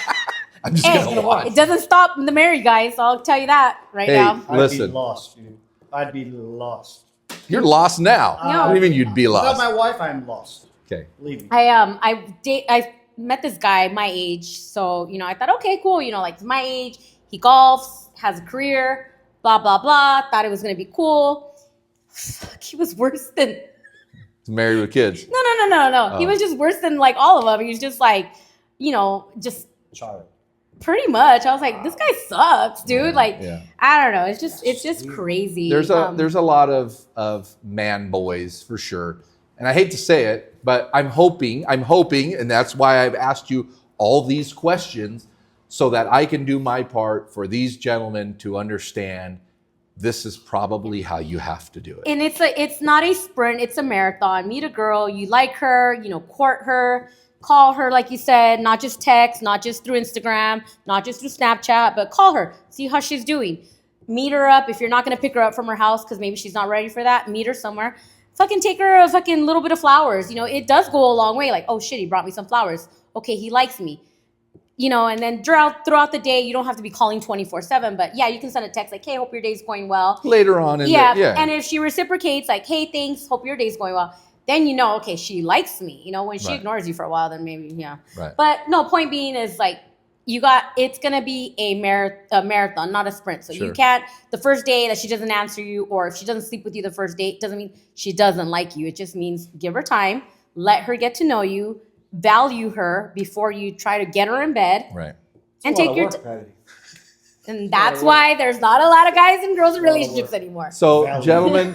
I'm just Hey, gonna watch. it doesn't stop the married guys. So I'll tell you that right Hey, now. I'd Listen. be lost, dude. I'd be lost. You're lost now. No. What do you mean you'd be Without lost? my wife, I'm lost. Okay. Leave me. I met this guy my age, so I thought, okay, cool. Like my age, he golfs, has a career, blah blah blah. Thought it was gonna be cool. He was worse than. He's married with kids. No. Oh. He was just worse than like all of them. He was just like, just Child. pretty much. I was like, this guy sucks, dude. Like, Yeah. I don't know. It's just crazy. There's a lot of man boys for sure. And I hate to say it, but I'm hoping, and that's why I've asked you all these questions so that I can do my part for these gentlemen to understand this is probably how you have to do it. And it's not a sprint, it's a marathon. Meet a girl, you like her, court her, call her like you said, not just text, not just through Instagram, not just through Snapchat, but call her, see how she's doing. Meet her up. If you're not going to pick her up from her house because maybe she's not ready for that, meet her somewhere. Fucking take her a fucking little bit of flowers. It does go a long way. Like, oh shit, he brought me some flowers. Okay, he likes me. And then throughout the day, you don't have to be calling 24/7, but yeah, you can send a text like, hey, hope your day's going well. Later on in And if she reciprocates like, hey, thanks, hope your day's going well, then okay, she likes me. When she ignores you for a while, then maybe, yeah. Right. But no, point being is like, it's going to be a marathon, not a sprint. So you can't, the first day that she doesn't answer you, or if she doesn't sleep with you the first date, doesn't mean she doesn't like you. It just means give her time, let her get to know you, value her before you try to get her in bed. Right. And It's a take lot your of work, Patty. and that's why there's not a lot of guys in girls' relationships anymore. So Value. gentlemen,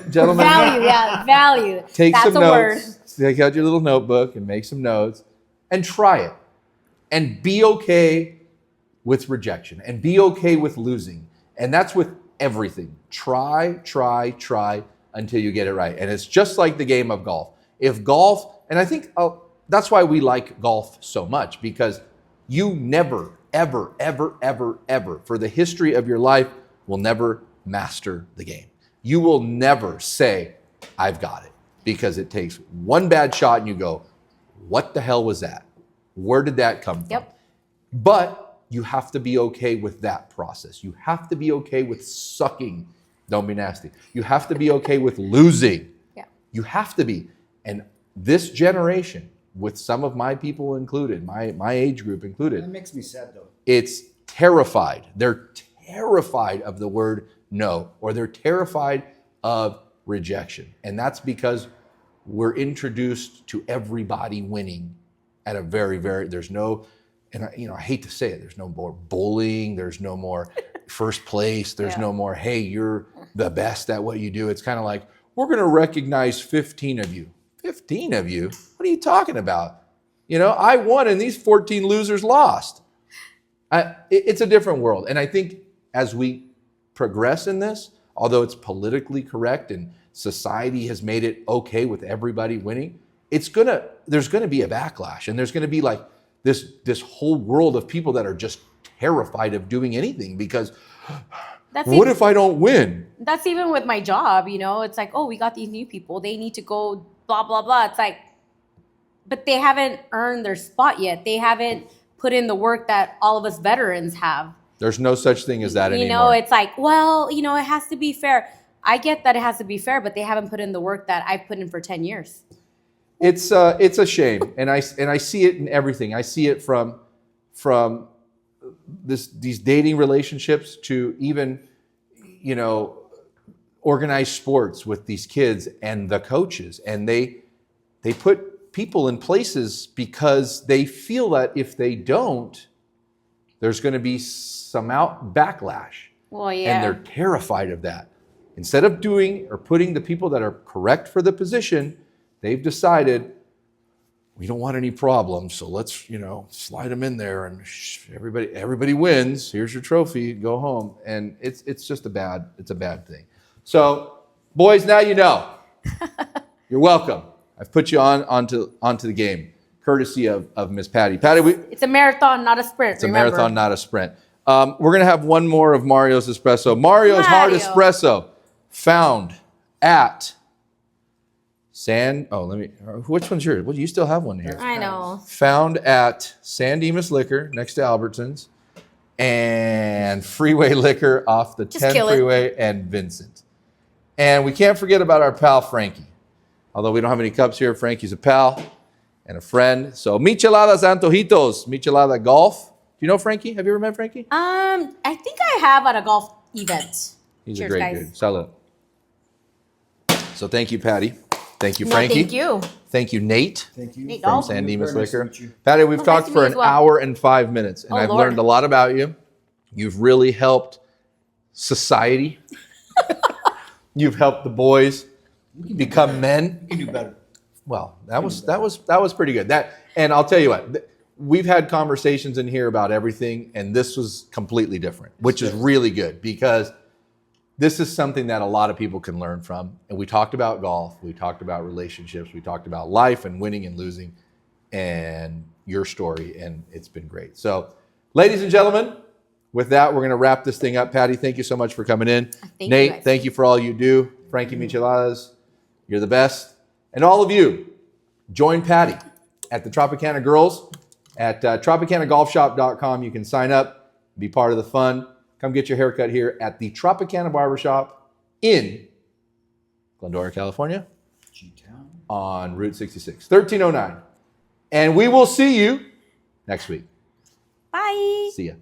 Value. take That's some a word. notes. Take out your little notebook and make some notes and try it. And be okay with rejection and be okay with losing. And that's with everything. Try until you get it right. And it's just like the game of golf. If golf, and I think that's why we like golf so much, because you never, ever, for the history of your life, will never master the game. You will never say, I've got it, because it takes one bad shot and you go, what the hell was that? Where did that come from? Yep. But you have to be okay with that process. You have to be okay with sucking. Don't be nasty. You have to be okay with losing. Yeah. You have to be. And this generation, with some of my people included, my age group That included, makes me sad though. it's terrified. They're terrified of the word no, or they're terrified of rejection. And that's because we're introduced to everybody winning at a very, there's no, and I hate to say it, there's no more bullying, there's no more first place, there's no more, hey, you're the best at what you do. It's kind of like, we're going to recognize 15 of you. 15 of you? What are you talking about? I won and these 14 losers lost. It's a different world. And I think as we progress in this, although it's politically correct and society has made it okay with everybody winning, there's going to be a backlash, and there's going to be like this whole world of people that are just terrified of doing anything because what if I don't win? That's even with my job, it's like, oh, we got these new people. They need to go blah, blah, blah. It's like, but they haven't earned their spot yet. They haven't put in the work that all of us veterans have. There's no such thing as that anymore. It's like, well, it has to be fair. I get that it has to be fair, but they haven't put in the work that I've put in for 10 years. It's a shame, and I see it in everything. I see it from these dating relationships to even, organized sports with these kids and the coaches, and they put people in places because they feel that if they don't, there's going to be some backlash. Well, yeah. And they're terrified of that. Instead of doing or putting the people that are correct for the position, they've decided we don't want any problems, so let's slide them in there and everybody wins. Here's your trophy, go home, and it's just a bad thing. So, boys, now you know. You're welcome. I've put you onto the game, courtesy of Miss Patty. Patty, it's a marathon, not a sprint. It's a marathon, not a sprint. We're gonna have one more of Mario's espresso. Mario's Hard Espresso, found at which one's yours? Well, you still have one here. I know. Found at San Dimas Liquor next to Albertsons and Freeway Liquor off the 10 Freeway and Vincent. And we can't forget about our pal Frankie. Although we don't have any cups here, Frankie's a pal and a friend. So Micheladas Antojitos, Michelada Golf. Do you know Frankie? Have you ever met Frankie? I think I have at a golf event. He's Cheers, a great guys. dude. Salud. So thank you, Patty. Thank you, Frankie. Thank you. Thank you, Nate. Thank you. Nate From Dalton. San Dimas Very nice to Liquor. meet you. Patty, we've talked nice to for meet an you as well. hour and 5 minutes, and I've Lord. learned a lot about you. You've really helped society. You've helped the boys become men. You can do better. Well, that was pretty good. And I'll tell you what, we've had conversations in here about everything, and this was completely different, which is really good because this is something that a lot of people can learn from. And we talked about golf, we talked about relationships, we talked about life and winning and losing, and your story, and it's been great. So, ladies and gentlemen, with that, we're going to wrap this thing up. Patty, thank you so much for coming in. Nate, thank you for all you do. Frankie Micheladas, you're the best. And all of you, join Patty at the Tropicana Girls at TropicanaGolfShop.com. You can sign up, be part of the fun. Come get your haircut here at the Tropicana Barbershop in Glendora, California, G-Town. on Route 66, 1309. And we will see you next week. Bye. See ya.